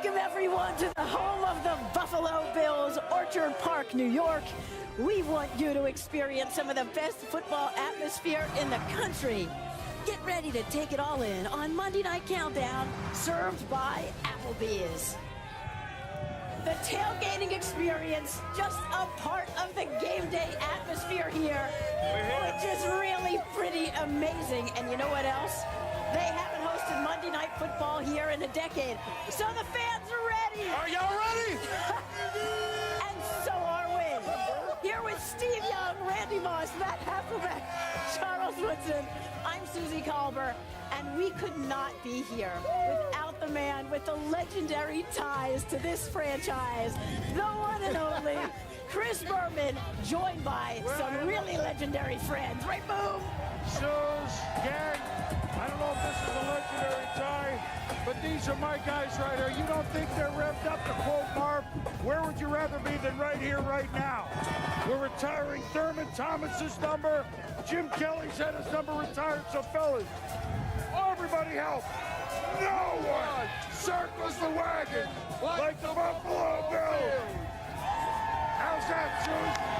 Welcome, everyone, to the home of the Buffalo Bills, Orchard Park, New York. We want you to experience some of the best football atmosphere in the country. Get ready to take it all in on Monday Night Countdown, served by Applebee's. The tailgating experience, just a part of the game day atmosphere here, which is really pretty amazing. And you know what else? They haven't hosted Monday Night Football here in a decade, so the fans are ready. Are y'all ready? And so are we. Here with Steve Young, Randy Moss, Matt Hasselbeck, Charles Woodson, I'm Susie Colbert, and we could not be here without the man with the legendary ties to this franchise, the one and only Chris Berman, joined by some really legendary friends. Right, Boom? Suze, gang, I don't know if this is a legendary tie, but these are my guys right here. You don't think they're revved up, to quote Marv? Where would you rather be than right here, right now? We're retiring Thurman Thomas's number. Jim Kelly's had his number retired, so fellas, everybody help. No one circles the wagon like the Buffalo Bills. How's that, Suze?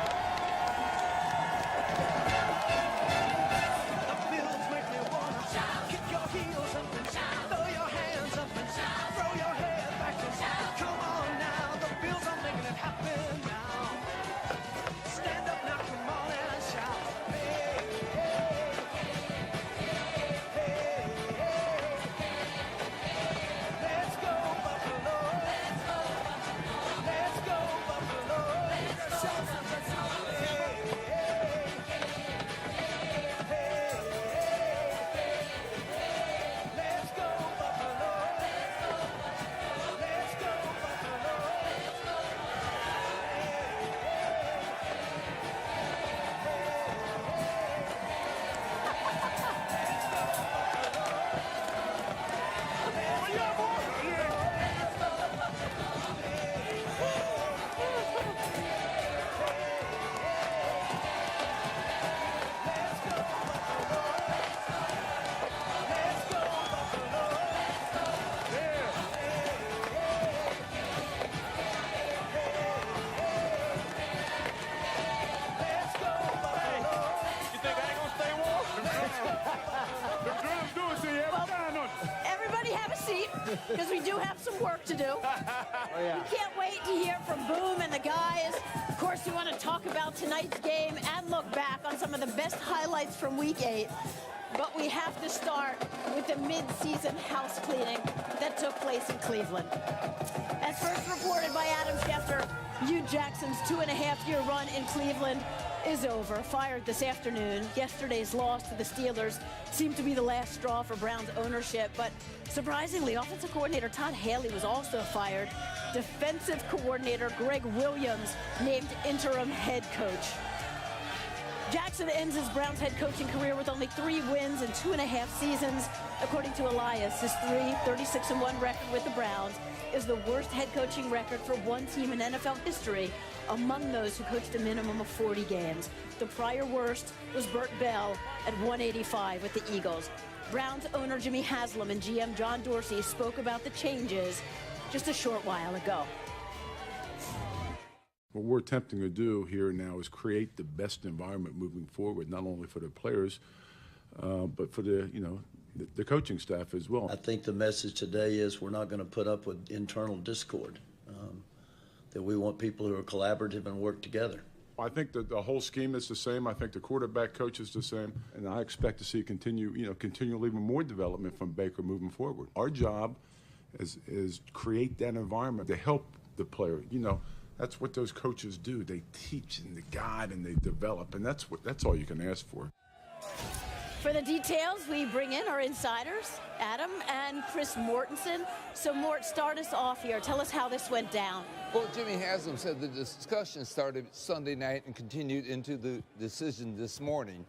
Because we do have some work to do. Oh, yeah. We can't wait to hear from Boom and the guys. Of course, we want to talk about tonight's game and look back on some of the best highlights from Week 8. But we have to start with the mid-season house cleaning that took place in Cleveland. As first reported by Adam Schefter, Hugh Jackson's 2.5-year run in Cleveland is over. Fired this afternoon. Yesterday's loss to the Steelers seemed to be the last straw for Browns ownership, but surprisingly, offensive coordinator Todd Haley was also fired. Defensive coordinator Greg Williams named interim head coach. Jackson ends his Browns head coaching career with only 3 wins in 2.5 seasons. According to Elias, his 36-1 record with the Browns is the worst head coaching record for one team in NFL history among those who coached a minimum of 40 games. The prior worst was Burt Bell at 185 with the Eagles. Browns owner Jimmy Haslam and GM John Dorsey spoke about the changes just a short while ago. What we're attempting to do here now is create the best environment moving forward, not only for the players, but for the coaching staff as well. I think the message today is we're not going to put up with internal discord, that we want people who are collaborative and work together. I think that the whole scheme is the same. I think the quarterback coach is the same, and I expect to see continual even more development from Baker moving forward. Our job is create that environment to help the player. That's what those coaches do. They teach and they guide and they develop, and that's all you can ask for. For the details, we bring in our insiders, Adam and Chris Mortensen. So, Mort, start us off here. Tell us how this went down. Well, Jimmy Haslam said the discussion started Sunday night and continued into the decision this morning.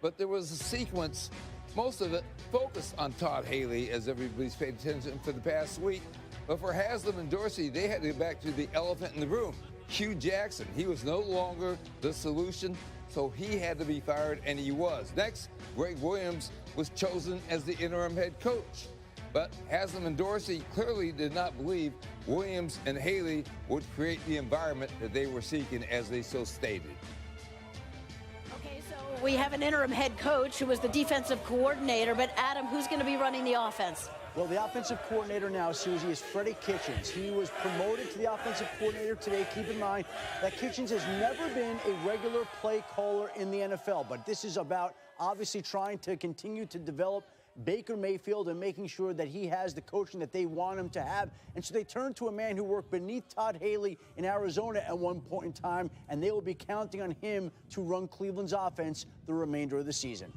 But there was a sequence, most of it focused on Todd Haley, as everybody's paid attention for the past week. But for Haslam and Dorsey, they had to get back to the elephant in the room. Hugh Jackson, he was no longer the solution, so he had to be fired, and he was. Next, Greg Williams was chosen as the interim head coach. But Haslam and Dorsey clearly did not believe Williams and Haley would create the environment that they were seeking, as they so stated. Okay, so we have an interim head coach who was the defensive coordinator, but Adam, who's going to be running the offense? Well, the offensive coordinator now, Susie, is Freddie Kitchens. He was promoted to the offensive coordinator today. Keep in mind that Kitchens has never been a regular play caller in the NFL, but this is about obviously trying to continue to develop Baker Mayfield and making sure that he has the coaching that they want him to have. And so they turn to a man who worked beneath Todd Haley in Arizona at one point in time, and they will be counting on him to run Cleveland's offense the remainder of the season.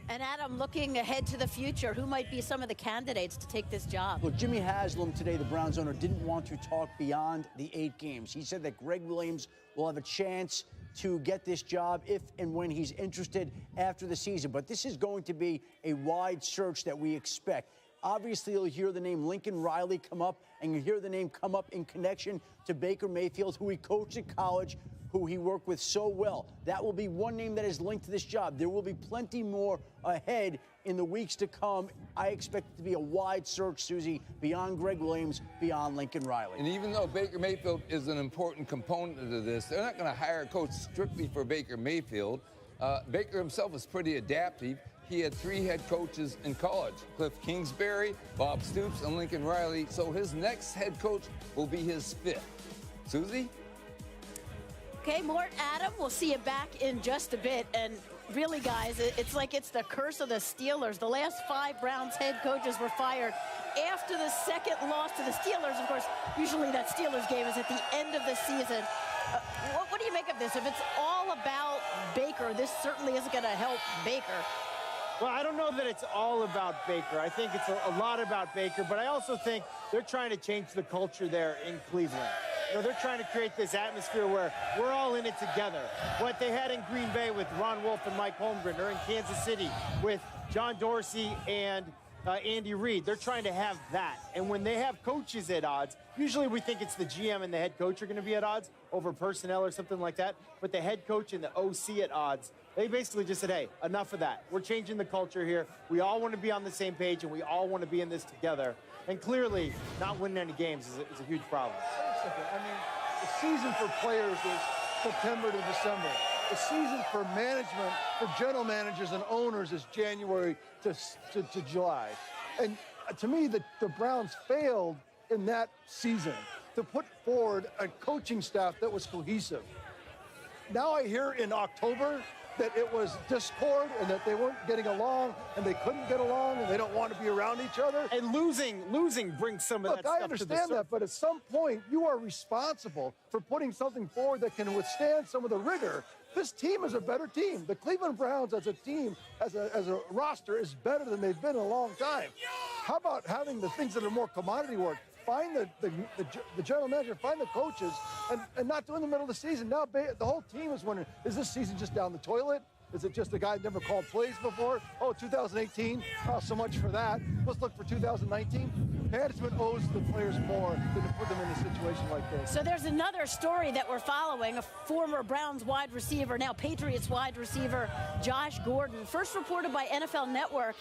And Adam, looking ahead to the future, who might be some of the candidates to take this job? Well, Jimmy Haslam today, the Browns owner, didn't want to talk beyond the 8 games. He said that Greg Williams will have a chance to get this job if and when he's interested after the season. But this is going to be a wide search that we expect. Obviously, you'll hear the name Lincoln Riley come up, and you hear the name come up in connection to Baker Mayfield, who he coached at college, who he worked with so well. That will be one name that is linked to this job. There will be plenty more ahead in the weeks to come. I expect it to be a wide search, Susie, beyond Greg Williams, beyond Lincoln Riley. And even though Baker Mayfield is an important component of this, they're not going to hire a coach strictly for Baker Mayfield. Baker himself is pretty adaptive. He had 3 head coaches in college: Cliff Kingsbury, Bob Stoops, and Lincoln Riley. So his next head coach will be his 5th. Susie? Okay, Mort, Adam, we'll see you back in just a bit. And really, guys, it's like it's the curse of the Steelers. The last 5 Browns head coaches were fired after the second loss to the Steelers. Of course, usually that Steelers game is at the end of the season. What do you make of this? If it's all about Baker, this certainly isn't going to help Baker. Well, I don't know that it's all about Baker. I think it's a lot about Baker, but I also think they're trying to change the culture there in Cleveland. You know, they're trying to create this atmosphere where we're all in it together. What they had in Green Bay with Ron Wolf and Mike Holmgren, or in Kansas City with John Dorsey and Andy Reid. They're trying to have that. And when they have coaches at odds, usually we think it's the GM and the head coach are going to be at odds over personnel or something like that. But the head coach and the OC at odds, they basically just said, hey, enough of that. We're changing the culture here. We all want to be on the same page, and we all want to be in this together. And clearly, not winning any games is a huge problem. I mean, the season for players is September to December. The season for management, for general managers and owners, is January to July. And to me, the Browns failed in that season to put forward a coaching staff that was cohesive. Now I hear in October that it was discord and that they weren't getting along and they couldn't get along and they don't want to be around each other. And losing brings some of that stuff I to the understand that, but at some point you are responsible for putting something forward that can withstand some of the rigor. This team is a better team. The Cleveland Browns as a team, as a roster, is better than they've been in a long time. How about having the things that are more commodity work? Find the general manager, find the coaches, and not do in the middle of the season. Now the whole team is wondering, is this season just down the toilet? Is it just a guy never called plays before? Oh, 2018, oh, so much for that. Let's look for 2019. Management owes the players more than to put them in a situation like this. So there's another story that we're following. A former Browns wide receiver, now Patriots wide receiver, Josh Gordon, first reported by NFL Network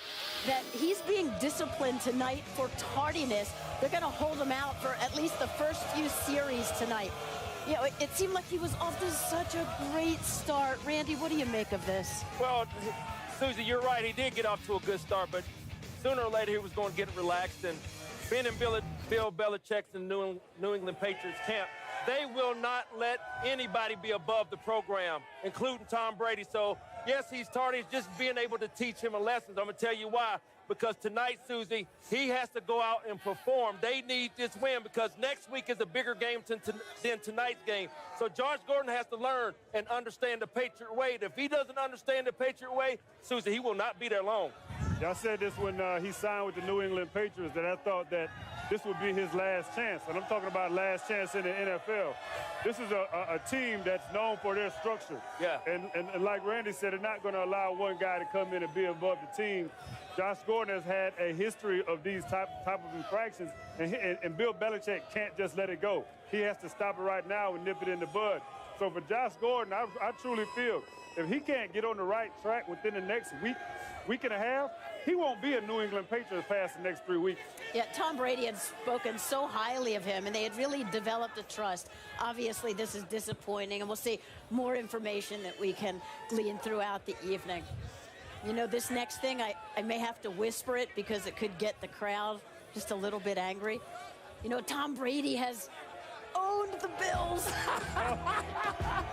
that he's being disciplined tonight for tardiness. They're going to hold him out for at least the first few series tonight. You know, it seemed like he was off to such a great start. Randy, what do you make of this? Well, Susie, you're right. He did get off to a good start, but sooner or later he was going to get relaxed. And being in Bill Belichick's and New England Patriots camp, they will not let anybody be above the program, including Tom Brady. So, yes, he's tardy. It's just being able to teach him a lesson. I'm going to tell you why. Because tonight, Susie, he has to go out and perform. They need this win because next week is a bigger game than tonight's game. So Josh Gordon has to learn and understand the Patriot way. If he doesn't understand the Patriot way, Susie, he will not be there long. I said this when he signed with the New England Patriots, that I thought that this would be his last chance. And I'm talking about last chance in the NFL. This is a team that's known for their structure. Yeah. And like Randy said, they're not going to allow one guy to come in and be above the team. Josh Gordon has had a history of these type of infractions, and Bill Belichick can't just let it go. He has to stop it right now and nip it in the bud. So for Josh Gordon, I truly feel if he can't get on the right track within the next week, week and a half, he won't be a New England Patriots past the next 3 weeks. Yeah, Tom Brady had spoken so highly of him, and they had really developed a trust. Obviously, this is disappointing, and we'll see more information that we can glean throughout the evening. You know, this next thing, I may have to whisper it because it could get the crowd just a little bit angry. You know, Tom Brady has owned the Bills.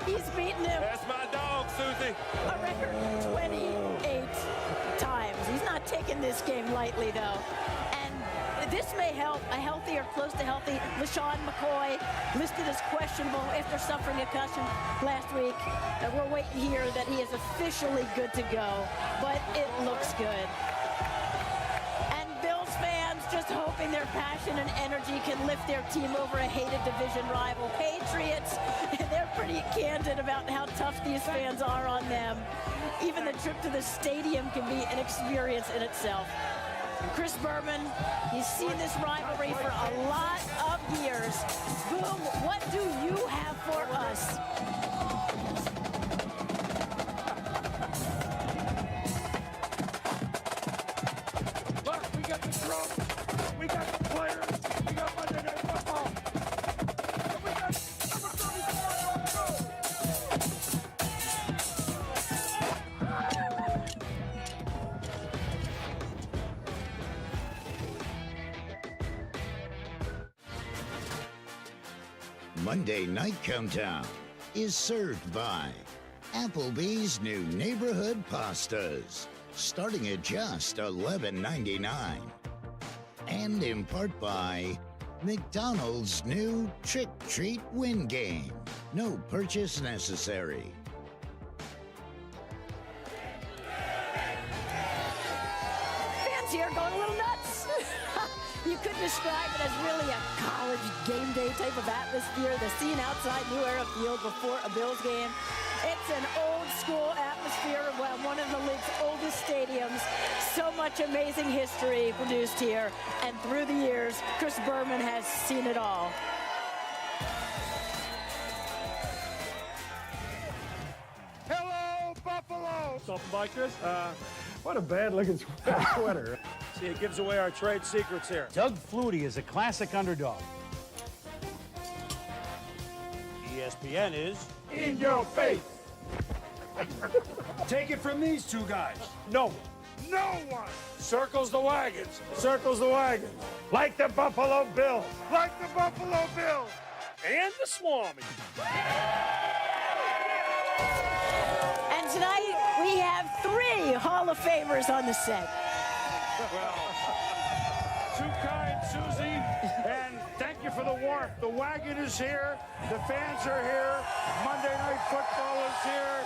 He's beaten them. That's my dog, Susie. A record 28 times. He's not taking this game lightly, though. And this may help a healthy or close to healthy LaShawn McCoy, listed as questionable after suffering a concussion last week. We're waiting here that he is officially good to go, but it looks good. And Bills fans just hoping their passion and energy can lift their team over a hated division rival. Patriots, they're pretty candid about how tough these fans are on them. Even the trip to the stadium can be an experience in itself. Chris Berman, he's seen this rivalry for a lot of years. Boom, what do you have for us? Look, we got the drum, we got the players, we got Monday Night Football. And we got number 34 on the road. Monday Night Countdown is served by Applebee's new neighborhood pastas, starting at just $11.99. And in part by McDonald's new Trick Treat Win Game. No purchase necessary. Fans here going a little nuts. You could describe it as really a college game day type of atmosphere. The scene outside New Era Field before a Bills game. It's an old school atmosphere of one of the league's oldest stadiums. So much amazing history produced here. And through the years, Chris Berman has seen it all. Hello, Buffalo! Something like this? What a bad-looking sweater. See, it gives away our trade secrets here. Doug Flutie is a classic underdog. ESPN is In your face! take it from these two guys. No. No one circles the wagons, circles the wagons. Like the Buffalo Bills, like the Buffalo Bills. And the Swami. And tonight, we have 3 Hall of Famers on the set. Well, too kind, Susie, and thank you for the warmth. The wagon is here, the fans are here, Monday Night Football is here,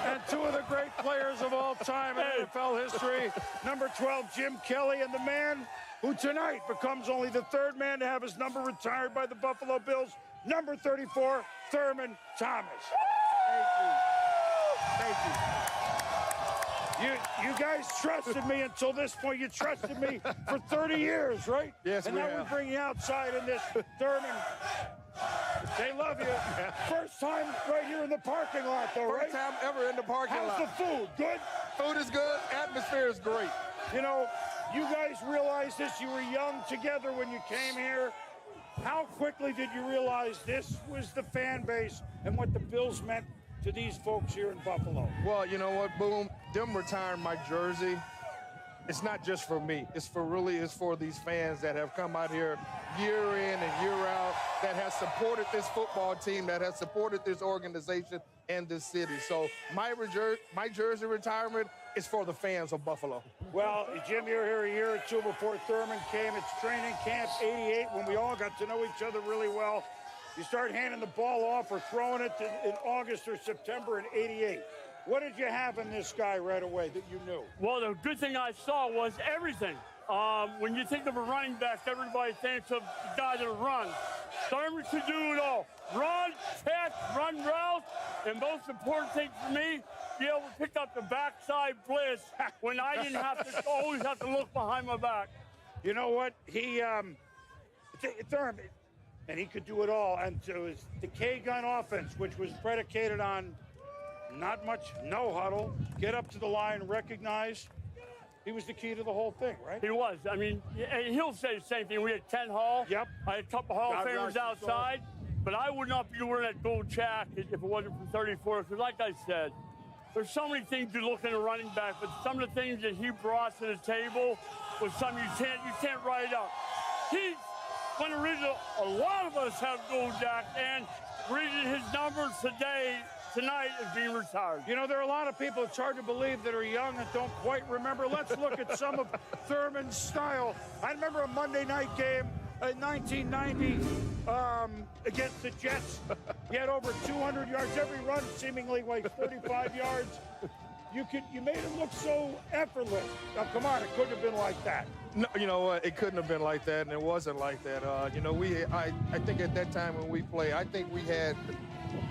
and 2 of the great players of all time in NFL history, number 12, Jim Kelly, and the man who tonight becomes only the 3rd man to have his number retired by the Buffalo Bills, number 34, Thurman Thomas. Thank you. You guys trusted me until this point. You trusted me for 30 years, right? Yes, and we now have. we bring you outside in this Thurman. They love you. First time right here in the parking lot, though, right? First time ever in the parking How's lot. the food? Good? Food is good. Atmosphere is great. You know, you guys realized this. You were young together when you came here. How quickly did you realize this was the fan base and what the Bills meant to these folks here in Buffalo? Well, you know what, Boom? Them retiring my jersey, it's not just for me. It's for these fans that have come out here year in and year out, that has supported this football team, that has supported this organization and this city. So my jersey retirement is for the fans of Buffalo. Well, Jim, you're here a year or 2 before Thurman came. It's training camp 88 when we all got to know each other really well. You start handing the ball off or throwing it in August or September in 88. What did you have in this guy right away that you knew? Well, the good thing I saw was everything. When you think of a running back, everybody thinks of the guy that runs. Thurman could do it all. Run, catch, run routes, and most important thing for me, be able to pick up the backside blitz when I didn't have to always have to look behind my back. You know what? Thurman, and he could do it all. And it was the K-gun offense, which was predicated on not much, no huddle, get up to the line, recognize. He was the key to the whole thing, right? He was. I mean, he'll say the same thing. We had Ken Hall. Yep. I had a couple Hall of Famers outside. But I would not be wearing that gold check if it wasn't from 34. Because like I said, there's so many things you look in a running back, but some of the things that he brought to the table was something you can't write up. He's one of the reasons a lot of us have gold jack, and reading his numbers tonight is being retired. You know, there are a lot of people, it's hard to believe, that are young and don't quite remember. Let's look at some of Thurman's style. I remember a Monday night game in 1990 against the Jets. He had over 200 yards. Every run seemingly like 35 yards. You made him look so effortless. Now, come on, it couldn't have been like that. No, you know what? It couldn't have been like that, and it wasn't like that. You know, I think at that time when we played, I think we had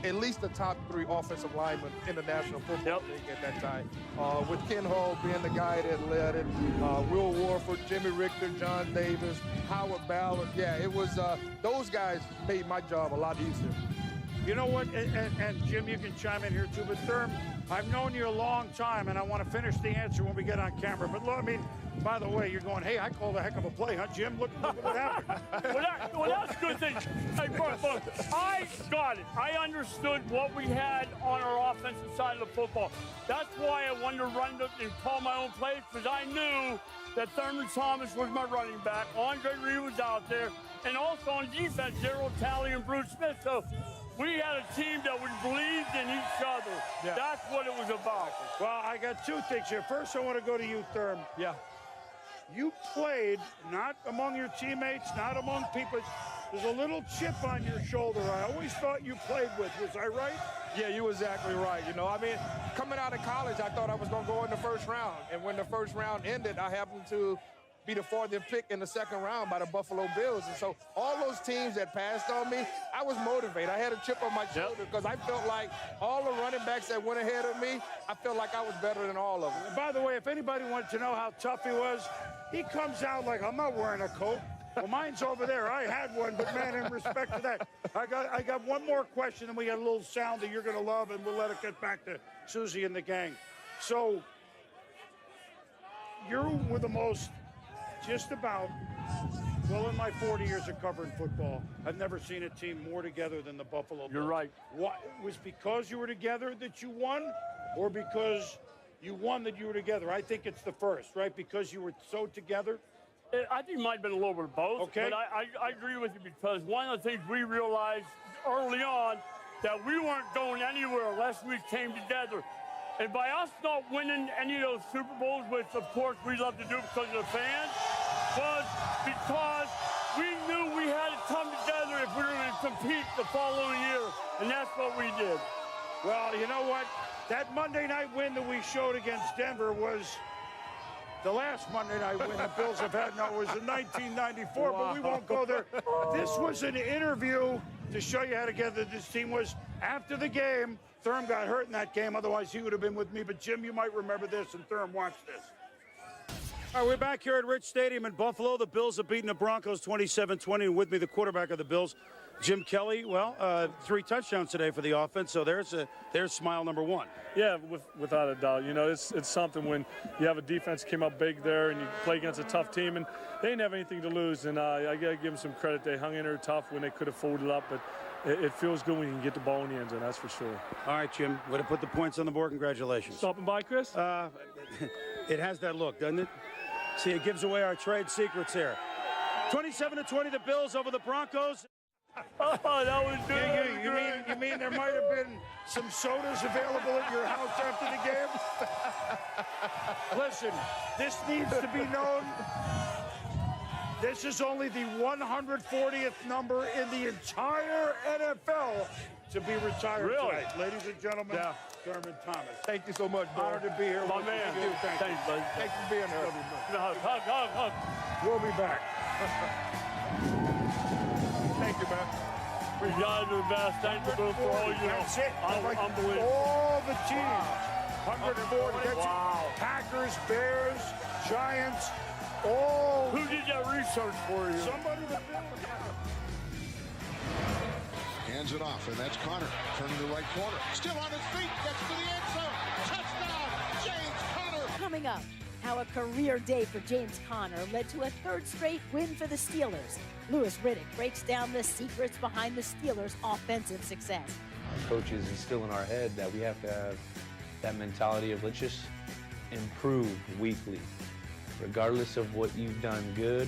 at least the top 3 offensive linemen in the National Football League at that time. With Ken Hall being the guy that led it, Will Warford, Jimmy Richter, John Davis, Howard Ballard. Yeah, it was those guys made my job a lot easier. You know what, and Jim, you can chime in here too, but Thurm, I've known you a long time, and I want to finish the answer when we get on camera. But I mean, by the way, you're going, hey, I called a heck of a play, huh, Jim? Look at what happened. well, that's a good thing. Hey, look, I got it. I understood what we had on our offensive side of the football. That's why I wanted to run and call my own plays, because I knew that Thurman Thomas was my running back. Andre Reed was out there. And also on defense, Gerald Talley and Bruce Smith. So we had a team that would believe in each other. Yeah. That's what it was about. Well, I got 2 things here. First, I want to go to you, Thurm. Yeah. You played not among your teammates, not among people. There's a little chip on your shoulder I always thought you played with. Was I right? Yeah, you were exactly right. You know, I mean, coming out of college, I thought I was going to go in the first round. And when the first round ended, I happened to be the 40th pick in the second round by the Buffalo Bills. And so all those teams that passed on me, I was motivated. I had a chip on my shoulder because I felt like all the running backs that went ahead of me, I felt like I was better than all of them. And by the way, if anybody wanted to know how tough he was, he comes out like, I'm not wearing a coat. Well, mine's over there. I had one, but man, in respect to that, I got one more question, and we got a little sound that you're going to love, and we'll let it get back to Susie and the gang. So you were the most, just about, well, in my 40 years of covering football, I've never seen a team more together than the Buffalo Bills. You're right. What, was because you were together that you won, or because you won that you were together? I think it's the first, right? Because you were so together? I think it might have been a little bit of both. Okay. But I agree with you, because one of the things we realized early on, that we weren't going anywhere unless we came together. And by us not winning any of those Super Bowls, which of course we love to do because of the fans, was because we knew we had to come together if we were going to compete the following year. And that's what we did. Well, you know what? That Monday night win that we showed against Denver was the last Monday night win the Bills have had. No, it was in 1994, but we won't go there. This was an interview to show you how together this team was. After the game, Thurm got hurt in that game. Otherwise, he would have been with me. But, Jim, you might remember this, and Thurm, watch this. All right, we're back here at Rich Stadium in Buffalo. The Bills have beaten the Broncos 27-20, and with me, the quarterback of the Bills, Jim Kelly. Well, 3 touchdowns today for the offense, so there's smile number 1. Yeah, without a doubt. You know, it's something when you have a defense came up big there and you play against a tough team, and they didn't have anything to lose. And I got to give them some credit. They hung in there tough when they could have folded up, but it feels good when you can get the ball in the end zone, that's for sure. All right, Jim, way to put the points on the board. Congratulations. Stopping by, Chris? It has that look, doesn't it? See, it gives away our trade secrets here. 27-20, the Bills over the Broncos. Oh, that was good. You mean there might have been some sodas available at your house after the game? Listen, this needs to be known. This is only the 140th number in the entire NFL to be retired tonight. Ladies and gentlemen, Thurman Thomas. Thank you so much, bro. Honored to be here. My man. Thanks, buddy. Thanks for being here. Hug. We'll be back. Thank you, man. You guys are the best. Thank you for all you know. That's it. Unbelievable. All the teams. 140. Wow. Packers, Bears, Giants, all. Who did that research for you? Somebody that Hands it off, and that's Connor turning the right corner. Still on his feet, gets to the end zone. Touchdown, James Conner. Coming up, how a career day for James Conner led to a third straight win for the Steelers. Louis Riddick breaks down the secrets behind the Steelers' offensive success. Coaches instill in our head that we have to have that mentality of let's just improve weekly. Regardless of what you've done good,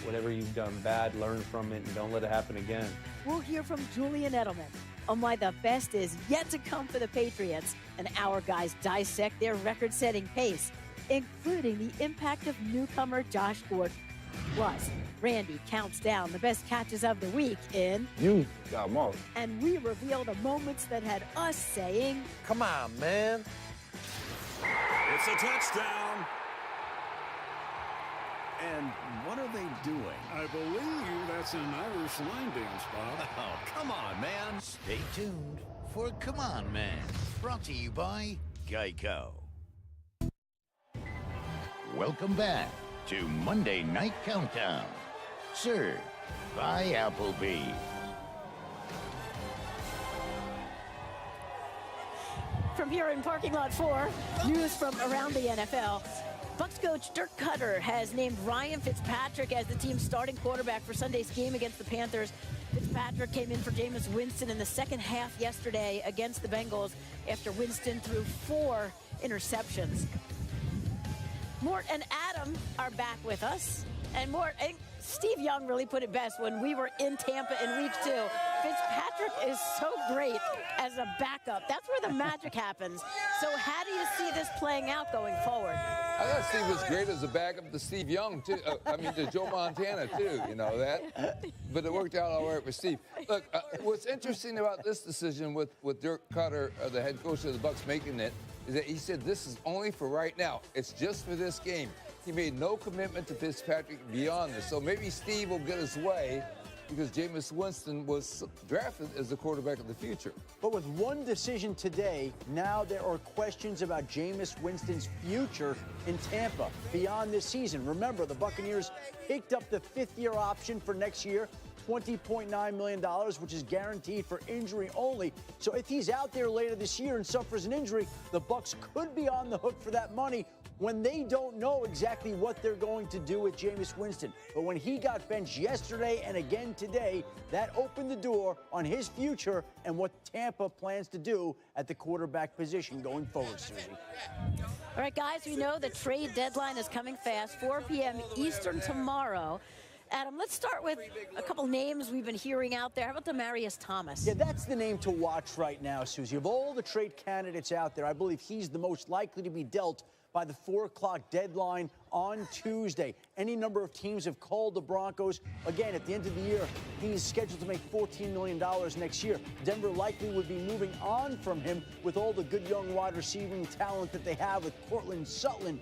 whatever you've done bad, learn from it and don't let it happen again. We'll hear from Julian Edelman on why the best is yet to come for the Patriots, and our guys dissect their record-setting pace, including the impact of newcomer Josh Gordon. Plus, Randy counts down the best catches of the week in You got them all. and we reveal the moments that had us saying, Come on, man. It's a touchdown. And what are they doing? I believe that's an Irish line dance, Bob. Oh, come on, man. Stay tuned for Come On Man, brought to you by Geico. Welcome back to Monday Night Countdown, served by Applebee's. From here in parking lot 4, news from around the NFL. Bucs coach Dirk Cutter has named Ryan Fitzpatrick as the team's starting quarterback for Sunday's game against the Panthers. Fitzpatrick came in for Jameis Winston in the second half yesterday against the Bengals after Winston threw 4 interceptions. Mort and Adam are back with us. And Mort, I think Steve Young really put it best when we were in Tampa in week 2. Fitzpatrick is so great as a backup. That's where the magic happens. So how do you see this playing out going forward? I thought Steve was great as a backup to Steve Young, too. To Joe Montana, too, you know that. But it worked out all right with Steve. Look, what's interesting about this decision with Dirk Cutter, the head coach of the Bucs, making it, is that he said this is only for right now. It's just for this game. He made no commitment to Fitzpatrick beyond this. So maybe Steve will get his way because Jameis Winston was drafted as the quarterback of the future. But with one decision today, now there are questions about Jameis Winston's future in Tampa beyond this season. Remember, the Buccaneers picked up the 5th-year option for next year, $20.9 million, which is guaranteed for injury only. So if he's out there later this year and suffers an injury, the Bucs could be on the hook for that money when they don't know exactly what they're going to do with Jameis Winston. But when he got benched yesterday and again today, that opened the door on his future and what Tampa plans to do at the quarterback position going forward, Susie. All right, guys, we know the trade deadline is coming fast, 4 p.m. Eastern tomorrow. Adam, let's start with a couple names we've been hearing out there. How about Demaryius Thomas? Yeah, that's the name to watch right now, Susie. Of all the trade candidates out there, I believe he's the most likely to be dealt by the 4 o'clock deadline on Tuesday. Any number of teams have called the Broncos. Again, at the end of the year, he's scheduled to make $14 million next year. Denver likely would be moving on from him with all the good young wide receiving talent that they have with Cortland Sutton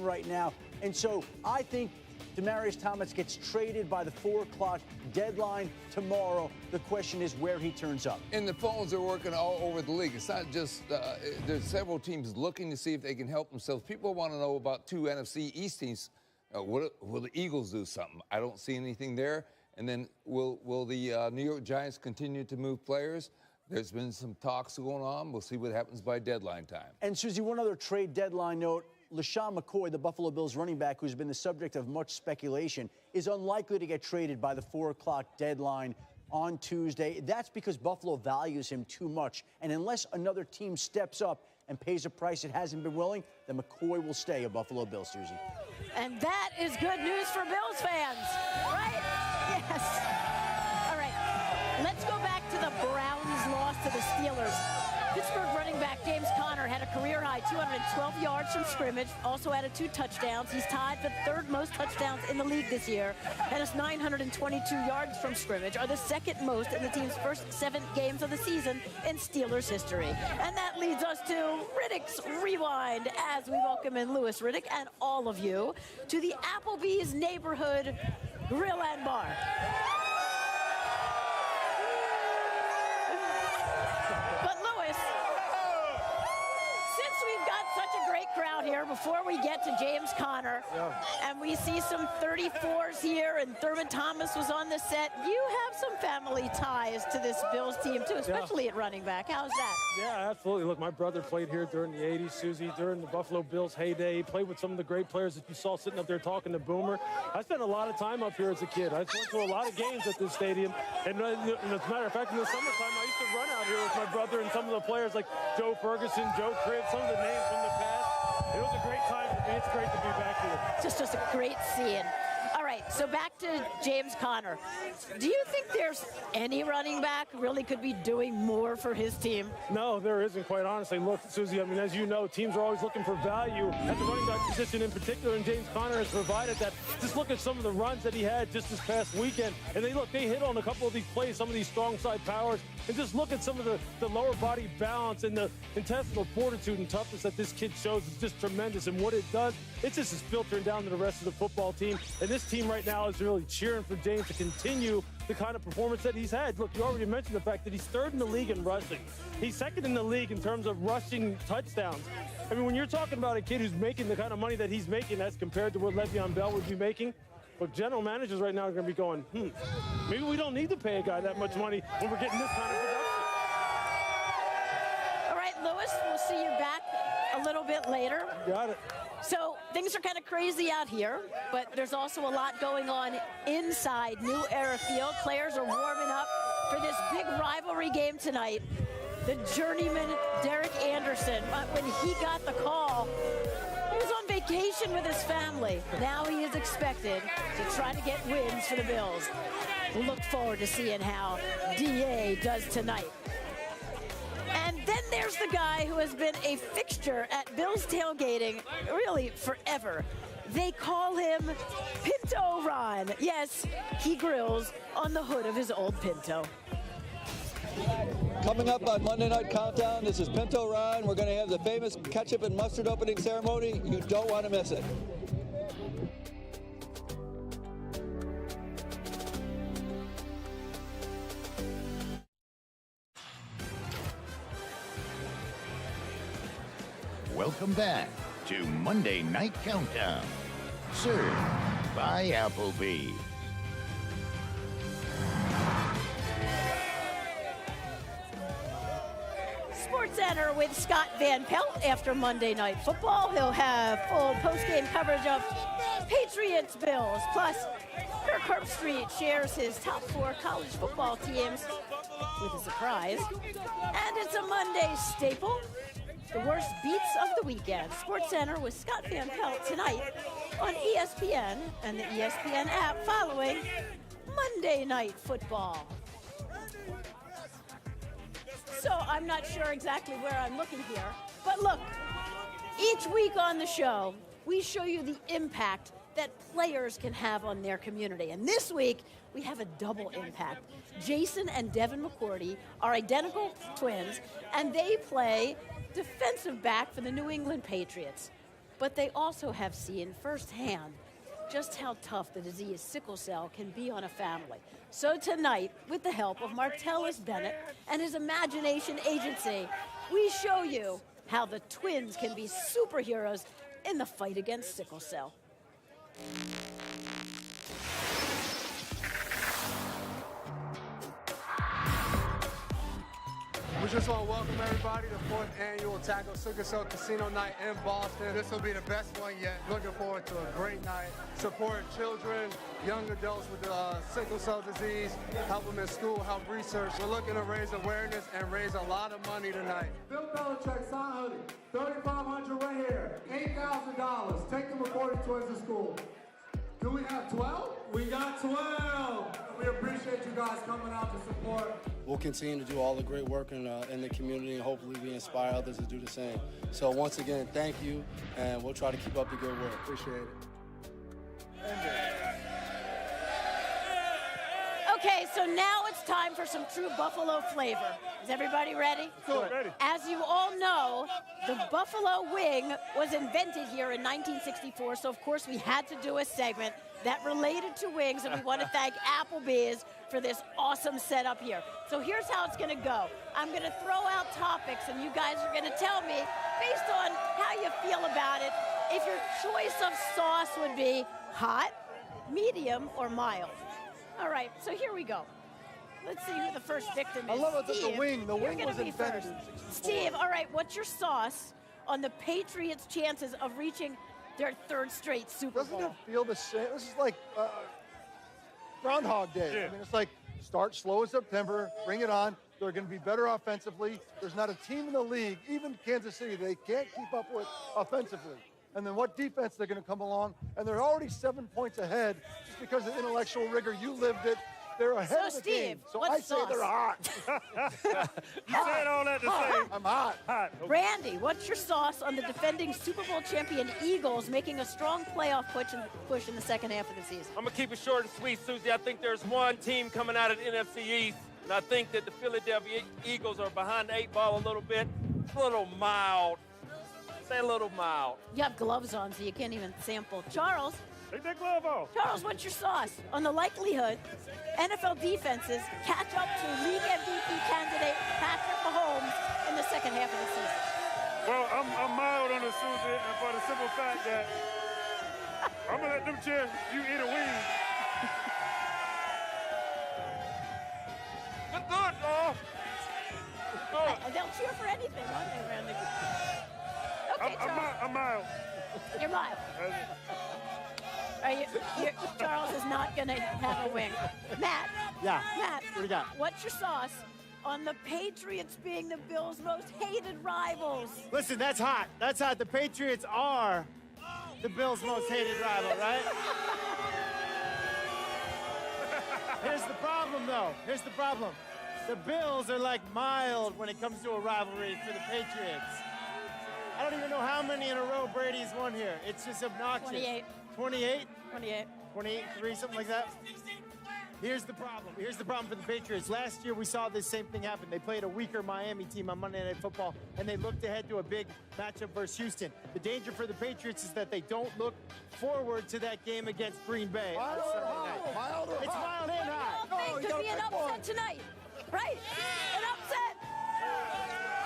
right now. And so I think Demaryius Thomas gets traded by the 4 o'clock deadline tomorrow. The question is where he turns up. And the phones are working all over the league. It's not just, there's several teams looking to see if they can help themselves. People want to know about 2 NFC East teams. Will the Eagles do something? I don't see anything there. And then will the New York Giants continue to move players? There's been some talks going on. We'll see what happens by deadline time. And, Susie, one other trade deadline note. LaShawn McCoy, the Buffalo Bills running back, who's been the subject of much speculation, is unlikely to get traded by the 4 o'clock deadline on Tuesday. That's because Buffalo values him too much. And unless another team steps up and pays a price it hasn't been willing, then McCoy will stay a Buffalo Bill, Susie. And that is good news for Bills fans, right? Yes. All right, let's go back to the Browns' loss to the Steelers. Pittsburgh running back James Conner had a career-high 212 yards from scrimmage, also added 2 touchdowns. He's tied for 3rd most touchdowns in the league this year, and his 922 yards from scrimmage are the 2nd most in the team's first 7 games of the season in Steelers history. And that leads us to Riddick's Rewind as we welcome in Louis Riddick and all of you to the Applebee's Neighborhood Grill and Bar. But Louis, since we've got such a great crowd here, before we get to James Conner, and we see some 34s here, and Thurman Thomas was on the set. You have some family ties to this Bills team, too, especially at running back. How's that? Yeah, absolutely. Look, my brother played here during the 80s, Susie, during the Buffalo Bills heyday. He played with some of the great players that you saw sitting up there talking to Boomer. I spent a lot of time up here as a kid. I went to a lot of games at this stadium, and as a matter of fact, in the summertime, I used to run out here with my brother and some of the players like Joe Ferguson, Joe Cribb, some of the names from the past. It was a great time for me. It's great to be back here. Just a great scene. All right, so back to James Conner. Do you think there's any running back really could be doing more for his team? No, there isn't, quite honestly. Look, Susie, I mean, as you know, teams are always looking for value at the running back position in particular, and James Conner has provided that. Just look at some of the runs that he had just this past weekend, and they hit on a couple of these plays, some of these strong side powers, and just look at some of the lower body balance and the intestinal fortitude and toughness that this kid shows is just tremendous, and what it does, it just is filtering down to the rest of the football team, and this team right now is really cheering for James to continue the kind of performance that he's had. Look, you already mentioned the fact that he's third in the league in rushing. He's second in the league in terms of rushing touchdowns. I mean, when you're talking about a kid who's making the kind of money that he's making as compared to what Le'Veon Bell would be making, but general managers right now are going to be going, maybe we don't need to pay a guy that much money when we're getting this kind of production. All right, Lewis, we'll see you back a little bit later. Got it. So things are kind of crazy out here, but there's also a lot going on inside New Era Field. Players are warming up for this big rivalry game tonight. The journeyman Derek Anderson, when he got the call, he was on vacation with his family. Now he is expected to try to get wins for the Bills. We'll look forward to seeing how DA does tonight. And then there's the guy who has been a fixture at Bills tailgating really forever. They call him Pinto Ron. Yes, he grills on the hood of his old Pinto. Coming up on Monday Night Countdown, this is Pinto Ron. We're going to have the famous ketchup and mustard opening ceremony. You don't want to miss it. Welcome back to Monday Night Countdown, served by Applebee's. Sports Center with Scott Van Pelt after Monday Night Football. He'll have full post-game coverage of Patriots Bills. Plus, Kirk Herbstreit shares his top 4 college football teams with a surprise. And it's a Monday staple. The worst beats of the weekend. Sports Center with Scott Van Pelt tonight on ESPN and the ESPN app following Monday Night Football. So I'm not sure exactly where I'm looking here, but look, each week on the show, we show you the impact that players can have on their community. And this week, we have a double impact. Jason and Devin McCourty are identical twins, and they play defensive back for the New England Patriots. But they also have seen firsthand just how tough the disease sickle cell can be on a family. So tonight, with the help of Martellus Bennett and his Imagination Agency, we show you how the twins can be superheroes in the fight against sickle cell. We just want to welcome everybody to the 4th annual Tackle Sickle Cell Casino Night in Boston. This will be the best one yet. Looking forward to a great night. Support children, young adults with sickle cell disease, help them in school, help research. We're looking to raise awareness and raise a lot of money tonight. Bill Belichick, sign hoodie, $3,500 right here, $8,000. Take the McCourty twins to school. Do we have 12? We got 12. We appreciate you guys coming out to support. We'll continue to do all the great work in the community, and hopefully we inspire others to do the same. So once again, thank you, and we'll try to keep up the good work. Appreciate it. Okay, so now it's time for some true Buffalo flavor. Is everybody ready? Sure. Ready. As you all know, the Buffalo wing was invented here in 1964, so of course we had to do a segment that related to wings, and we want to thank Applebee's for this awesome setup here. So here's how it's going to go. I'm going to throw out topics, and you guys are going to tell me, based on how you feel about it, if your choice of sauce would be hot, medium, or mild. All right, so here we go. Let's see who the first victim is. I love it that Steve, the wing you're gonna was be invented first. in 64. Steve, all right, what's your sauce on the Patriots' chances of reaching their third straight Super Bowl? Doesn't it feel the same? This is like Groundhog Day. Yeah. I mean, it's like start slow in September, bring it on. They're going to be better offensively. There's not a team in the league, even Kansas City, they can't keep up with offensively. And then what defense they're going to come along, and they're already 7 points ahead just because of intellectual rigor. You lived it. They're ahead of the Steve, game. So what I say they're hot. You said all that to say. I'm hot. Hot. Okay. Randy, what's your sauce on the defending Super Bowl champion Eagles making a strong playoff push in the second half of the season? I'm going to keep it short and sweet, Susie. I think there's one team coming out of the NFC East, and I think that the Philadelphia Eagles are behind the 8 ball a little bit. A little mild. Say a little mild. You have gloves on, so you can't even sample. Charles, Take that glove off. Charles, what's your sauce on the likelihood NFL defenses catch up to league MVP candidate Patrick Mahomes in the second half of the season? Well, I'm mild on the Susie, and for the simple fact that I'm going to let them cheer you eat a wing. Good, Charles. Good. They'll cheer for anything, won't they, Randy? Okay, Charles. I'm mild. You're mild. Charles is not going to have a wing. Matt. Yeah. Matt. What do you got? What's your sauce on the Patriots being the Bills' most hated rivals? Listen, that's hot. That's hot. The Patriots are the Bills' most hated rival, right? Here's the problem, though. Here's the problem. The Bills are like mild when it comes to a rivalry for the Patriots. I don't even know how many in a row Brady's won here. It's just obnoxious. 28. 28? 28. 28, 3, something like that. Here's the problem. Here's the problem for the Patriots. Last year, we saw this same thing happen. They played a weaker Miami team on Monday Night Football, and they looked ahead to a big matchup versus Houston. The danger for the Patriots is that they don't look forward to that game against Green Bay on Sunday night. It's mild and hot. It could be an upset tonight, right? An upset.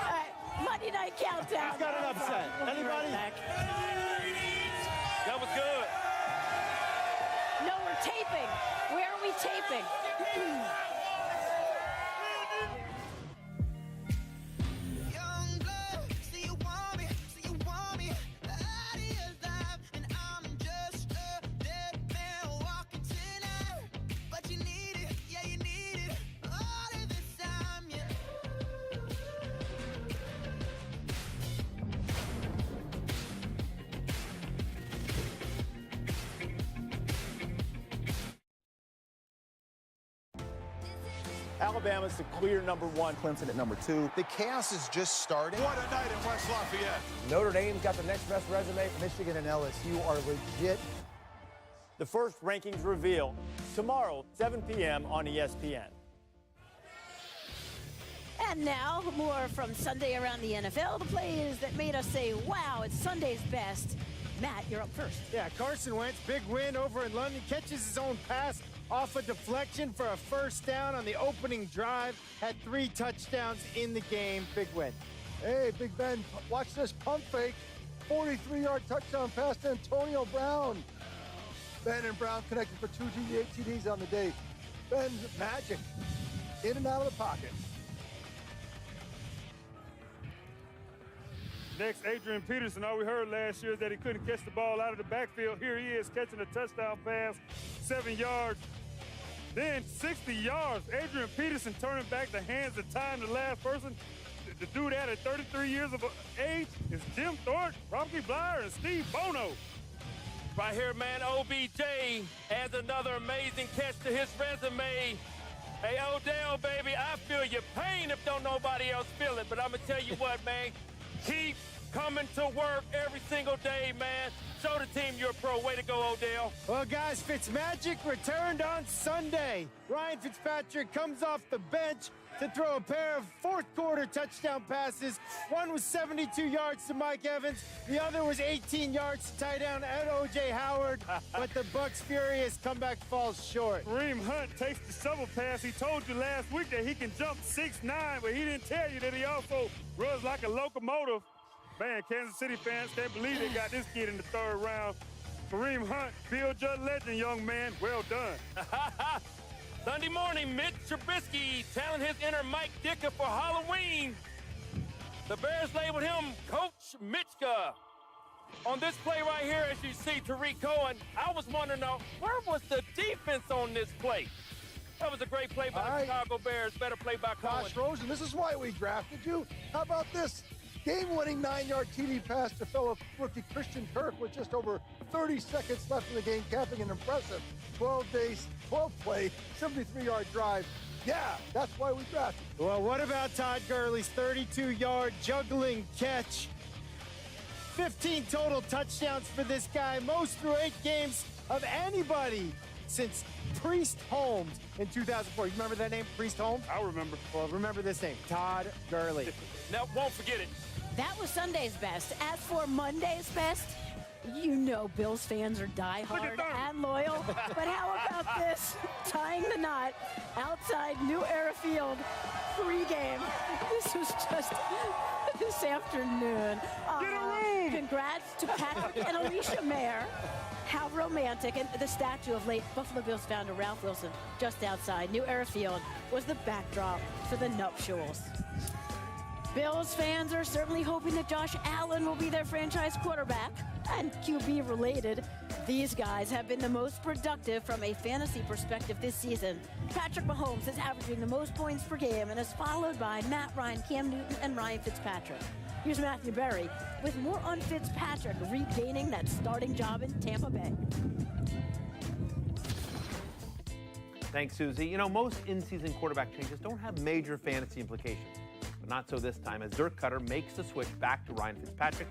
All right, Monday Night Countdown. Who's got an upset? Anybody? That was good. No, we're taping. Where are we taping? Alabama's the clear #1, Clemson at #2. The chaos is just starting. What a night in West Lafayette. Notre Dame's got the next best resume. Michigan and LSU are legit. The first rankings reveal tomorrow, 7 p.m. on ESPN. And now, more from Sunday around the NFL, the plays that made us say, wow, it's Sunday's best. Matt, you're up first. Yeah, Carson Wentz, big win over in London, catches his own pass off a deflection for a first down on the opening drive, had 3 touchdowns in the game. Big win. Hey, Big Ben, watch this pump fake. 43-yard touchdown pass to Antonio Brown. Ben and Brown connected for 2 TDs on the day. Ben's magic. In and out of the pocket. Next, Adrian Peterson. All we heard last year is that he couldn't catch the ball out of the backfield. Here he is catching a touchdown pass, 7 yards. Then 60 yards. Adrian Peterson turning back the hands of time. The last person to do that at 33 years of age is Jim Thornton, Rocky Blyer, and Steve Bono. Right here, man, OBJ adds another amazing catch to his resume. Hey, Odell, baby, I feel your pain if don't nobody else feel it. But I'm going to tell you what, man, keep coming to work every single day, man. Show the team you're a pro. Way to go, Odell. Well, guys, Fitzmagic returned on Sunday. Ryan Fitzpatrick comes off the bench to throw a pair of fourth-quarter touchdown passes. One was 72 yards to Mike Evans. The other was 18 yards to tie down Ed O.J. Howard. But the Bucs' furious comeback falls short. Kareem Hunt takes the shovel pass. He told you last week that he can jump 6'9", but he didn't tell you that he also runs like a locomotive. Man, Kansas City fans can't believe they got this kid in the third round. Kareem Hunt, Bill Judd legend, young man. Well done. Sunday morning, Mitch Trubisky telling his inner Mike Dicker for Halloween. The Bears labeled him Coach Mitchka. On this play right here, as you see Tariq Cohen, I was wondering, where was the defense on this play? That was a great play by the Chicago Bears. Better play by Cohen. Josh Rosen, this is why we drafted you. How about this? Game-winning 9-yard TD pass to fellow rookie Christian Kirk with just over 30 seconds left in the game, capping an impressive 12-play, 73-yard drive. Yeah, that's why we drafted. Well, what about Todd Gurley's 32-yard juggling catch? 15 total touchdowns for this guy, most through 8 games of anybody since Priest Holmes in 2004. You remember that name, Priest Holmes? I remember. Well, remember this name, Todd Gurley. Now, won't forget it. That was Sunday's best. As for Monday's best, you know Bills fans are diehard and loyal. But how about this? Tying the knot outside New Era Field pregame. This was just this afternoon. Congrats to Patrick and Alicia Mayer. How romantic. And the statue of late Buffalo Bills founder Ralph Wilson just outside New Era Field was the backdrop for the nuptials. Bills fans are certainly hoping that Josh Allen will be their franchise quarterback. And QB related, these guys have been the most productive from a fantasy perspective this season. Patrick Mahomes is averaging the most points per game and is followed by Matt Ryan, Cam Newton, and Ryan Fitzpatrick. Here's Matthew Berry with more on Fitzpatrick regaining that starting job in Tampa Bay. Thanks, Susie. You know, most in-season quarterback changes don't have major fantasy implications. But not so this time, as Dirk Cutter makes the switch back to Ryan Fitzpatrick.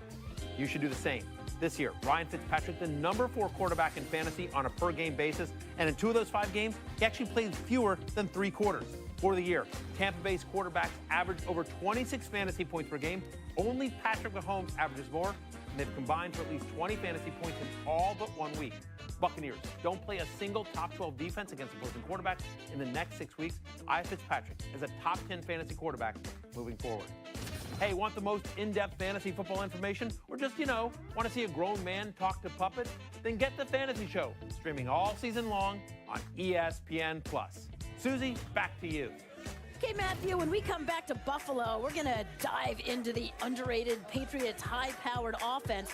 You should do the same. This year, Ryan Fitzpatrick, the number 4 quarterback in fantasy on a per-game basis, and in 2 of those 5 games, he actually played fewer than 3 quarters. For the year, Tampa Bay's quarterbacks averaged over 26 fantasy points per game. Only Patrick Mahomes averages more, and they've combined for at least 20 fantasy points in all but 1 week. Buccaneers don't play a single top 12 defense against opposing quarterbacks in the next 6 weeks. I have Fitzpatrick as a top 10 fantasy quarterback moving forward. Hey, want the most in-depth fantasy football information? Or just, want to see a grown man talk to puppets? Then get the Fantasy Show, streaming all season long on ESPN+. Susie, back to you. Okay, Matthew, when we come back to Buffalo, we're going to dive into the underrated Patriots high-powered offense.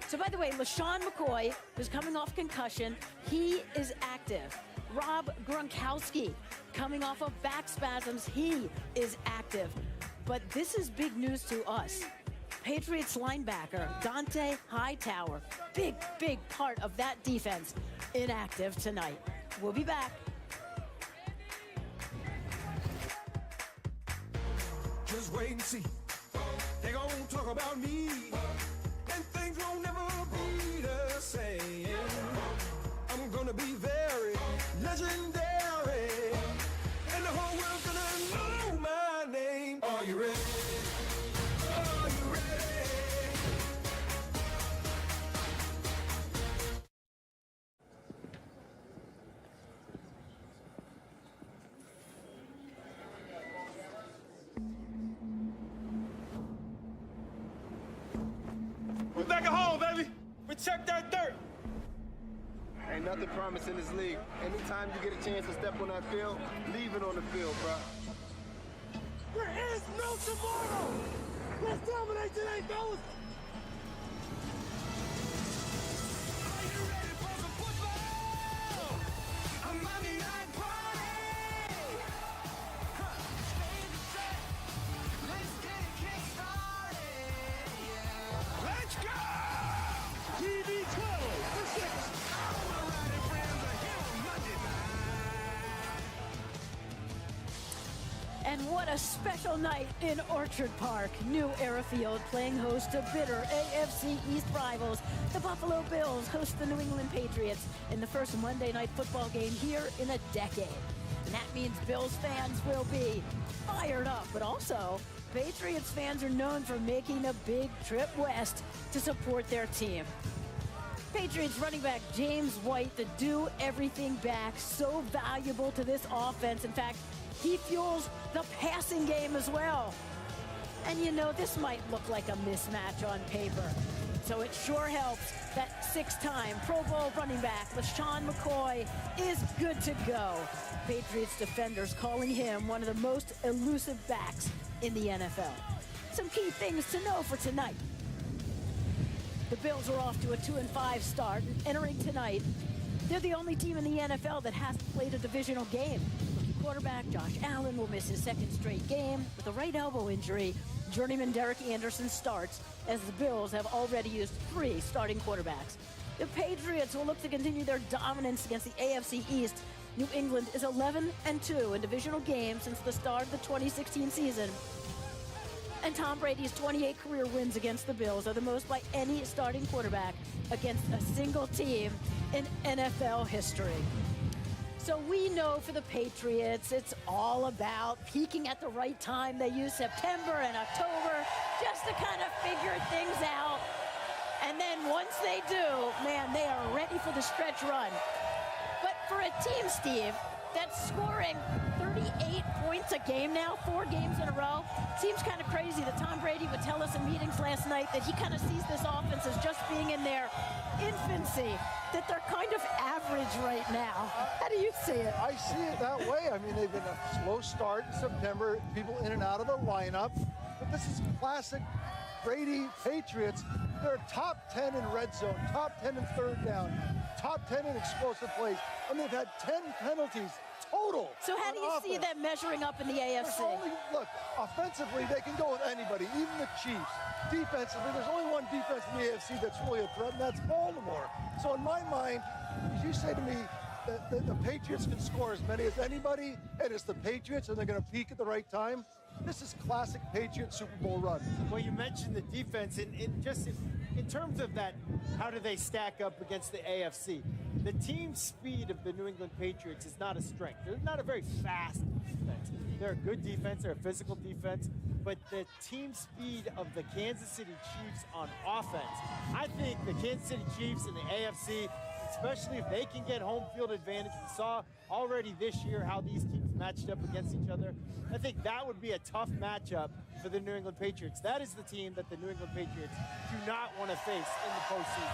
So, by the way, LaShawn McCoy, who's coming off concussion, he is active. Rob Gronkowski, coming off of back spasms, he is active. But this is big news to us. Patriots linebacker Dante Hightower, big part of that defense, inactive tonight. We'll be back. Just wait and see. They gon' talk about me, and things won't never be the same. I'm gonna be very legendary, and the whole world's gonna know my name. Are you ready? Are you ready? We're back at home, baby. We checked that dirt. Ain't nothing promised in this league. Anytime you get a chance to step on that field, leave it on the field, bro. There is no tomorrow. Let's dominate today, fellas. Are you ready for some football? A Monday night party. Stage is set. Let's get it kick-started. Yeah. Let's go. TV 12 for 6. All right, friends are here on Monday night. And what a special night in Orchard Park. New Era Field playing host to bitter AFC East rivals. The Buffalo Bills host the New England Patriots in the first Monday Night Football game here in a decade. And that means Bills fans will be fired up, but also Patriots fans are known for making a big trip west to support their team. Patriots running back James White, the do-everything back, so valuable to this offense. In fact, he fuels the passing game as well. And you know, this might look like a mismatch on paper. So it sure helps that 6-time Pro Bowl running back LaShawn McCoy is good to go. Patriots defenders calling him one of the most elusive backs in the NFL. Some key things to know for tonight. The Bills are off to a 2-5 start, and entering tonight, they're the only team in the NFL that hasn't played a divisional game. Quarterback Josh Allen will miss his second straight game with a right elbow injury. Journeyman Derek Anderson starts, as the Bills have already used 3 starting quarterbacks. The Patriots will look to continue their dominance against the AFC East. New England is 11-2 in divisional games since the start of the 2016 season. And Tom Brady's 28 career wins against the Bills are the most by any starting quarterback against a single team in NFL history. So we know for the Patriots, it's all about peaking at the right time. They use September and October just to kind of figure things out. And then once they do, man, they are ready for the stretch run. But for a team, Steve, that's scoring 38 points a game now, 4 games in a row, seems kind of crazy that Tom Brady would tell us in meetings last night that he kind of sees this offense as just being in their infancy, that they're kind of average right now. How do you see it? I see it that way. I mean, they've been a slow start in September, people in and out of the lineup, but this is classic Brady Patriots. They're top 10 in red zone, top 10 in third down, top 10 in explosive plays, and they've had 10 penalties total. So how do you see them measuring up in the AFC? Look, offensively, they can go with anybody, even the Chiefs. Defensively, there's only one defense in the AFC that's really a threat, and that's Baltimore. So in my mind, if you say to me that the Patriots can score as many as anybody, and it's the Patriots, and they're going to peak at the right time, this is classic Patriots Super Bowl run. Well, you mentioned the defense, and in terms of that, how do they stack up against the AFC? The team speed of the New England Patriots is not a strength. They're not a very fast defense. They're a good defense. They're a physical defense. But the team speed of the Kansas City Chiefs on offense, I think the Kansas City Chiefs in the AFC, especially if they can get home field advantage, we saw already this year how these teams matched up against each other. I think that would be a tough matchup for the New England Patriots. That is the team that the New England Patriots do not want to face in the postseason.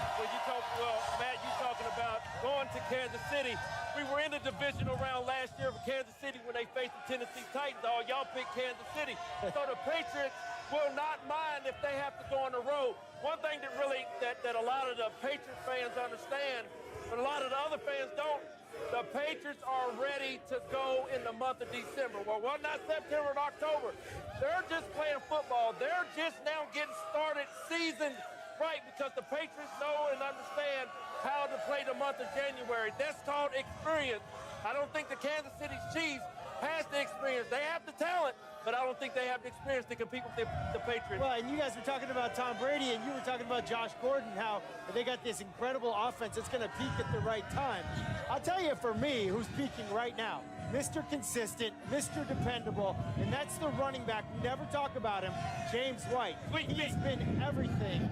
Well, Matt, you're talking about going to Kansas City. We were in the divisional round last year for Kansas City when they faced the Tennessee Titans. Oh, y'all picked Kansas City. So the Patriots will not mind if they have to go on the road. One thing that really, that a lot of the Patriots fans understand, but a lot of the other fans don't, the Patriots are ready to go in the month of December. Well, not September and October. They're just playing football. They're just now getting started, seasoned right, because the Patriots know and understand how to play the month of January. That's called experience. I don't think the Kansas City Chiefs has the experience. They have the talent, but I don't think they have the experience to compete with the Patriots. Well, and you guys were talking about Tom Brady, and you were talking about Josh Gordon, how they got this incredible offense that's going to peak at the right time. I'll tell you, for me, who's peaking right now, Mr. Consistent, Mr. Dependable, and that's the running back. We never talk about him, James White. He has been everything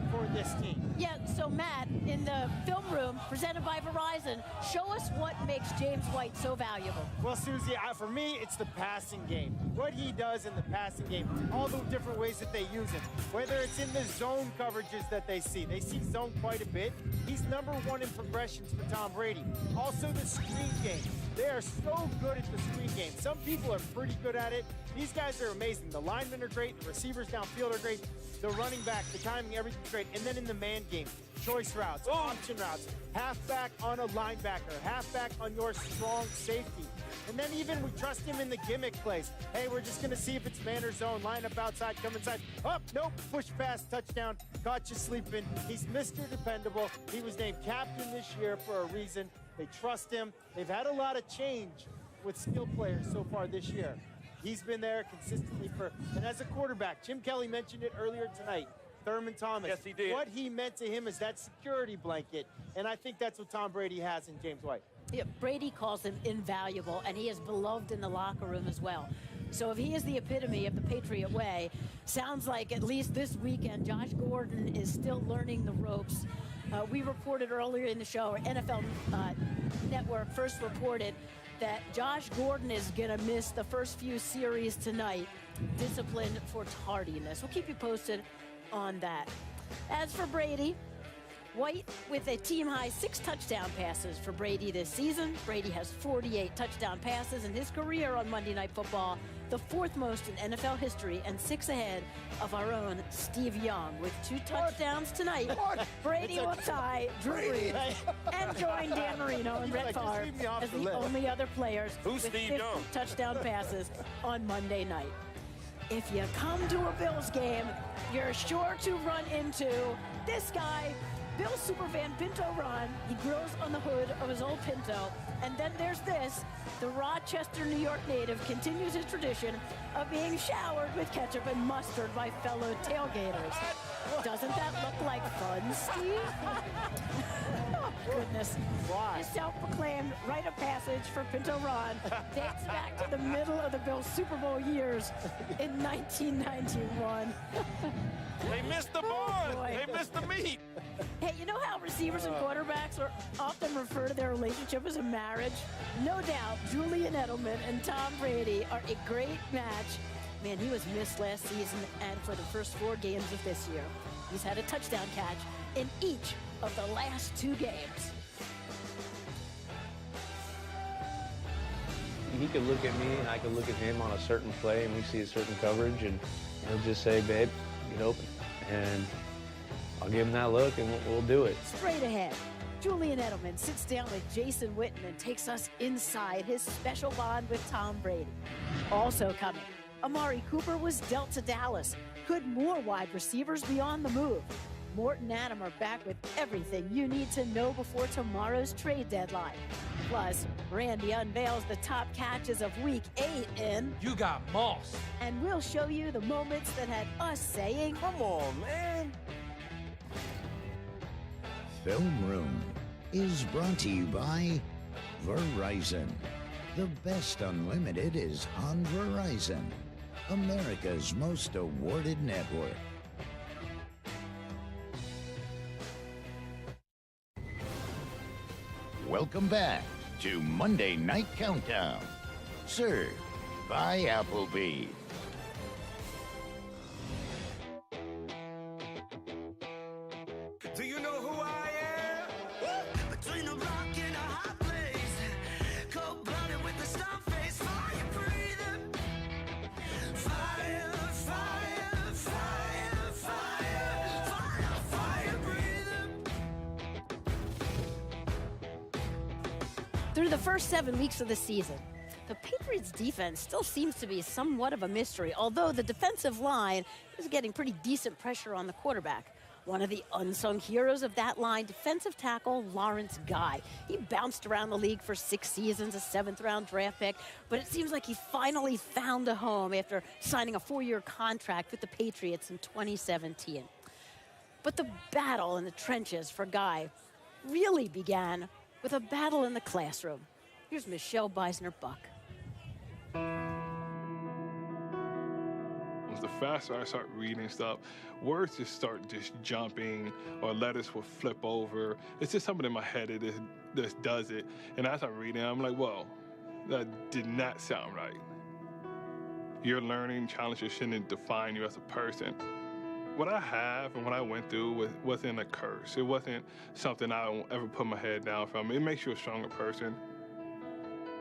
for this team. Yeah, so Matt, in the film room presented by Verizon, show us what makes James White so valuable. Well, Susie, for me, it's the passing game. What he does in the passing game, all the different ways that they use it, whether it's in the zone coverages that they see zone quite a bit. He's #1 in progressions for Tom Brady. Also the screen game. They are so good at the screen game. Some people are pretty good at it. These guys are amazing. The linemen are great. The receivers downfield are great. The running back, the timing, everything's great. And then in the man game, choice routes, option routes, halfback on a linebacker, halfback on your strong safety. And then even we trust him in the gimmick plays. Hey, we're just going to see if it's man or zone, line up outside, come inside. Up, nope, push pass, touchdown, caught you sleeping. He's Mr. Dependable. He was named captain this year for a reason. They trust him. They've had a lot of change with skill players so far this year. He's been there consistently and as a quarterback, Jim Kelly mentioned it earlier tonight, Thurman Thomas. Yes, he did. What he meant to him is that security blanket, and I think that's what Tom Brady has in James White. Yeah, Brady calls him invaluable, and he is beloved in the locker room as well. So if he is the epitome of the Patriot way, sounds like at least this weekend, Josh Gordon is still learning the ropes. We reported earlier in the show, or NFL Network first reported that Josh Gordon is going to miss the first few series tonight, disciplined for tardiness. We'll keep you posted on that. As for Brady, White with a team-high 6 touchdown passes for Brady this season. Brady has 48 touchdown passes in his career on Monday Night Football, the 4th most in NFL history, and 6 ahead of our own Steve Young. With 2 touchdowns tonight, Brady will tie Drew Brees and join Dan Marino and Brett Favre as the only other players with 50 touchdown passes on Monday night. If you come to a Bills game, you're sure to run into this guy, Bill Superfan Pinto Ron. He grills on the hood of his old Pinto. And then there's this. The Rochester, New York native continues his tradition of being showered with ketchup and mustard by fellow tailgaters. Doesn't that look like fun, Steve? Oh, goodness. Why? His self-proclaimed rite of passage for Pinto Ron dates back to the middle of the Bills' Super Bowl years in 1991. They missed the bun. They missed the meat. Hey, you know how receivers and quarterbacks are often refer to their relationship as a marriage? No doubt, Julian Edelman and Tom Brady are a great match. Man, he was missed last season and for the first 4 games of this year. He's had a touchdown catch in each of the last 2 games. He could look at me and I could look at him on a certain play and we see a certain coverage and he'll just say, babe, get open. And I'll give him that look and we'll do it. Straight ahead, Julian Edelman sits down with Jason Witten and takes us inside his special bond with Tom Brady. Also coming, Amari Cooper was dealt to Dallas. Could more wide receivers be on the move? Mort and Adam are back with everything you need to know before tomorrow's trade deadline. Plus, Randy unveils the top catches of Week 8 in You Got Moss. And we'll show you the moments that had us saying, Come on, man. Film Room is brought to you by Verizon. The best unlimited is on Verizon, America's most awarded network. Welcome back to Monday Night Countdown, served by Applebee. Do you know who I am? Between a rock and a hot place, cold-blooded with a stomp face, fire breathing, fire, fire, fire, fire, fire, fire breathing. Through the first 7 weeks of the season, the Patriots' defense still seems to be somewhat of a mystery, although the defensive line is getting pretty decent pressure on the quarterback. One of the unsung heroes of that line, defensive tackle Lawrence Guy. He bounced around the league for 6 seasons, a 7th-round draft pick, but it seems like he finally found a home after signing a 4-year contract with the Patriots in 2017. But the battle in the trenches for Guy really began with a battle in the classroom. Here's Michelle Beisner-Buck. The faster I start reading stuff, words just start just jumping or letters will flip over. It's just something in my head that just does it. And as I'm reading, I'm like, whoa, that did not sound right. Your learning challenges shouldn't define you as a person. What I have and what I went through wasn't a curse. It wasn't something I won't ever put my head down from. It makes you a stronger person.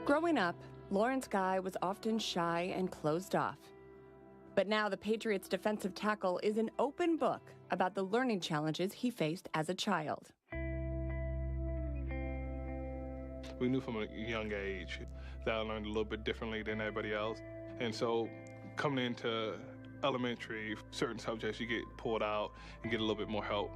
Growing up, Lawrence Guy was often shy and closed off. But now the Patriots' defensive tackle is an open book about the learning challenges he faced as a child. We knew from a young age that I learned a little bit differently than everybody else. And so coming into elementary, certain subjects you get pulled out and get a little bit more help.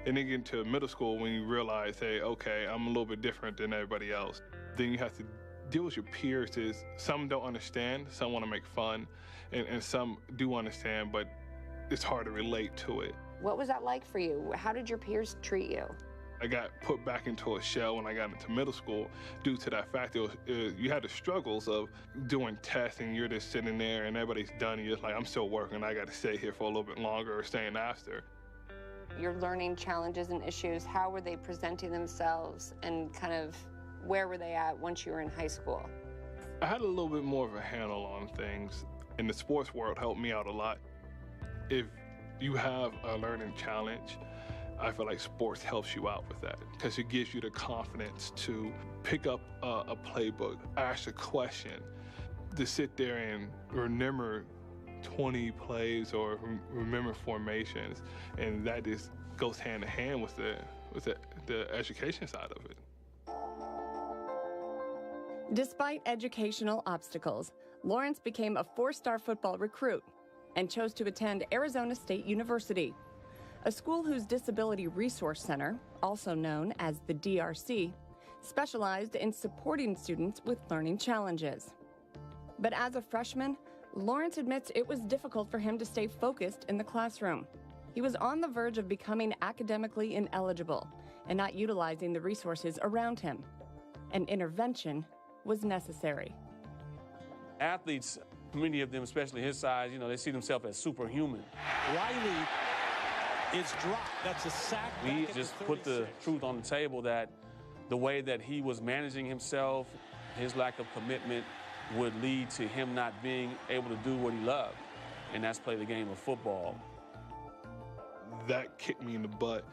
And then get into middle school when you realize, hey, okay, I'm a little bit different than everybody else. Then you have to deal with your peers. Some don't understand, some want to make fun, and some do understand, but it's hard to relate to it. What was that like for you? How did your peers treat you? I got put back into a shell when I got into middle school due to that fact. You had the struggles of doing tests and you're just sitting there and everybody's done and you're just like, I'm still working, I got to stay here for a little bit longer or staying after. Your learning challenges and issues, how were they presenting themselves and kind of Where were they at once you were in high school? I had a little bit more of a handle on things, and the sports world helped me out a lot. If you have a learning challenge, I feel like sports helps you out with that because it gives you the confidence to pick up a playbook, ask a question, to sit there and remember 20 plays or remember formations, and that just goes hand in hand with the education side of it. Despite educational obstacles, Lawrence became a four-star football recruit and chose to attend Arizona State University, a school whose Disability Resource Center, also known as the DRC, specialized in supporting students with learning challenges. But as a freshman, Lawrence admits it was difficult for him to stay focused in the classroom. He was on the verge of becoming academically ineligible and not utilizing the resources around him. An intervention was necessary. Athletes, many of them, especially his size, they see themselves as superhuman. Riley is dropped. That's a sack. We just put the truth on the table that the way that he was managing himself, his lack of commitment, would lead to him not being able to do what he loved, and that's play the game of football. That kicked me in the butt,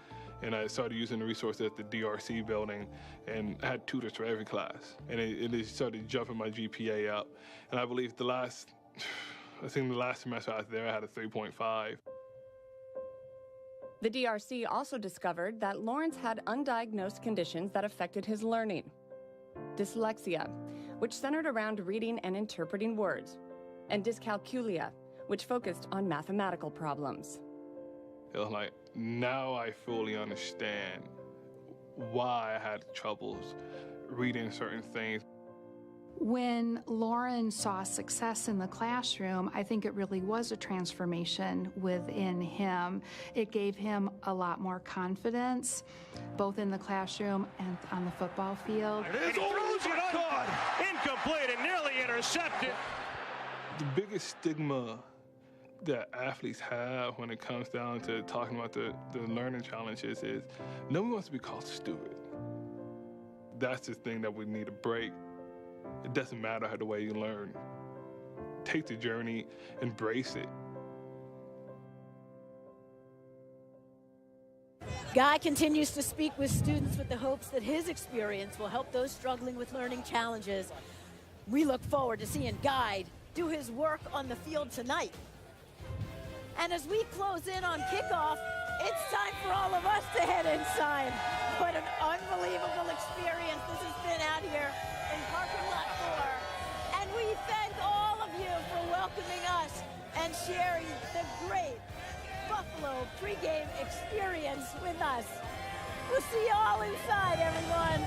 and I started using the resources at the DRC building, and I had tutors for every class, and it started jumping my GPA up. And I believe the last semester I was there, I had a 3.5. The DRC also discovered that Lawrence had undiagnosed conditions that affected his learning. Dyslexia, which centered around reading and interpreting words, and dyscalculia, which focused on mathematical problems. It was like, now I fully understand why I had troubles reading certain things. When Lauren saw success in the classroom, I think it really was a transformation within him. It gave him a lot more confidence, both in the classroom and on the football field. It is caught, incomplete and nearly intercepted. The biggest stigma that athletes have when it comes down to talking about the learning challenges is no one wants to be called stupid. That's the thing that we need to break. It doesn't matter how the way you learn. Take the journey, embrace it. Guy continues to speak with students with the hopes that his experience will help those struggling with learning challenges. We look forward to seeing Guy do his work on the field tonight. And as we close in on kickoff, it's time for all of us to head inside. What an unbelievable experience this has been out here in parking lot 4. And we thank all of you for welcoming us and sharing the great Buffalo pregame experience with us. We'll see you all inside, everyone.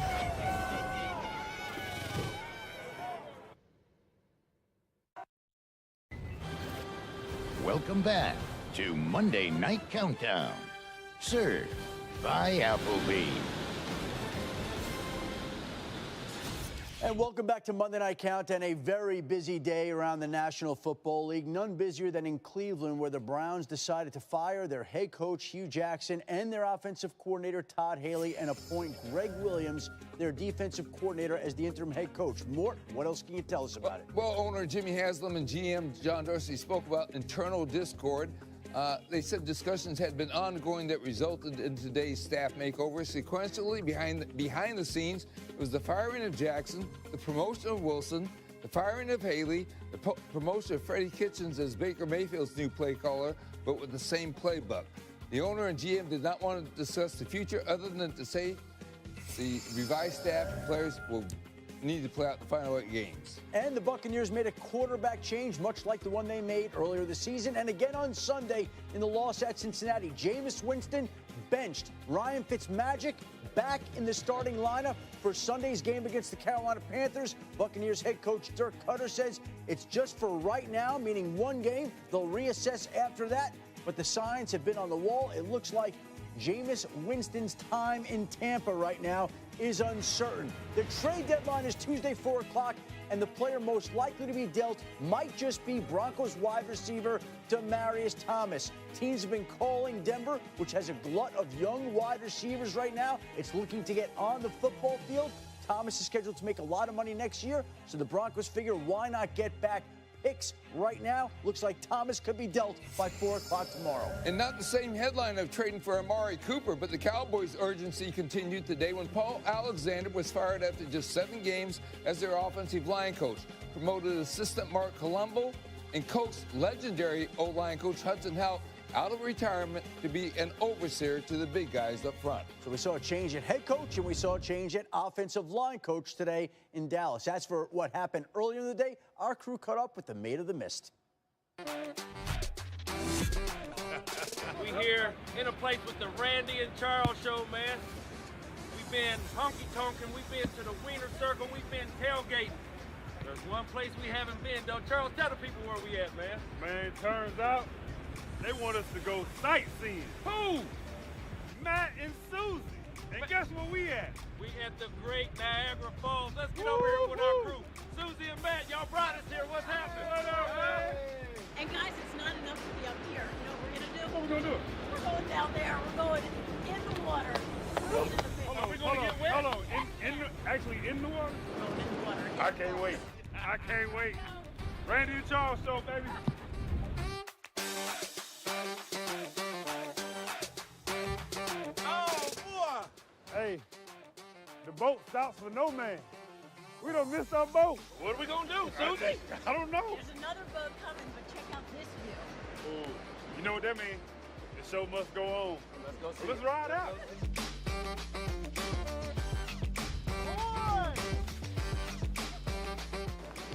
Welcome back to Monday Night Countdown, served by Applebee's. And welcome back to Monday Night Countdown, a very busy day around the National Football League. None busier than in Cleveland, where the Browns decided to fire their head coach, Hugh Jackson, and their offensive coordinator, Todd Haley, and appoint Greg Williams, their defensive coordinator, as the interim head coach. Mort, what else can you tell us about it? Well, owner Jimmy Haslam and GM John Dorsey spoke about internal discord. They said discussions had been ongoing that resulted in today's staff makeover. Sequentially, behind the scenes, it was the firing of Jackson, the promotion of Wilson, the firing of Haley, the promotion of Freddie Kitchens as Baker Mayfield's new play caller, but with the same playbook. The owner and GM did not want to discuss the future other than to say the revised staff and players will need to play out the final 8 games. And the Buccaneers made a quarterback change, much like the one they made earlier this season. And again on Sunday in the loss at Cincinnati, Jameis Winston benched. Ryan Fitzmagic back in the starting lineup for Sunday's game against the Carolina Panthers. Buccaneers head coach Dirk Cutter says it's just for right now, meaning one game. They'll reassess after that. But the signs have been on the wall. It looks like Jameis Winston's time in Tampa right now is uncertain. The trade deadline is Tuesday, 4 o'clock, and the player most likely to be dealt might just be Broncos wide receiver Demaryius Thomas. Teams have been calling Denver, which has a glut of young wide receivers right now. It's looking to get on the football field. Thomas is scheduled to make a lot of money next year, so the Broncos figure why not get back picks right now. Looks like Thomas could be dealt by 4 o'clock tomorrow. And not the same headline of trading for Amari Cooper, but the Cowboys' urgency continued today when Paul Alexander was fired after just 7 games as their offensive line coach. Promoted assistant Mark Colombo and coached legendary O-line coach Hudson Houtt out of retirement to be an overseer to the big guys up front. So we saw a change at head coach and we saw a change at offensive line coach today in Dallas. As for what happened earlier in the day, our crew caught up with the Maid of the Mist. We here in a place with the Randy and Charles show, man. We've been honky-tonkin', we've been to the Wiener Circle, we've been tailgating. There's one place we haven't been, though. Charles, tell the people where we at, man. Man, it turns out they want us to go sightseeing. Who? Matt and Susie. And guess where we at? We at the great Niagara Falls. Let's get over here with our crew. Susie and Matt, y'all brought us here. What's happening? What up, man? And guys, it's not enough to be up here. You know what we're gonna do? What we gonna do? We're going down there. We're going in the water. Are we gonna get wet? Hold on. Actually in the water? No, in the water. I can't wait. I can't wait. Randy and Charles show, baby. Oh, boy. Hey, the boat stops for no man. We done missed our boat. What are we gonna do, Susie? I don't know. There's another boat coming, but check out this view. Ooh, you know what that means? The show must go on. Let's go see. Let's ride out.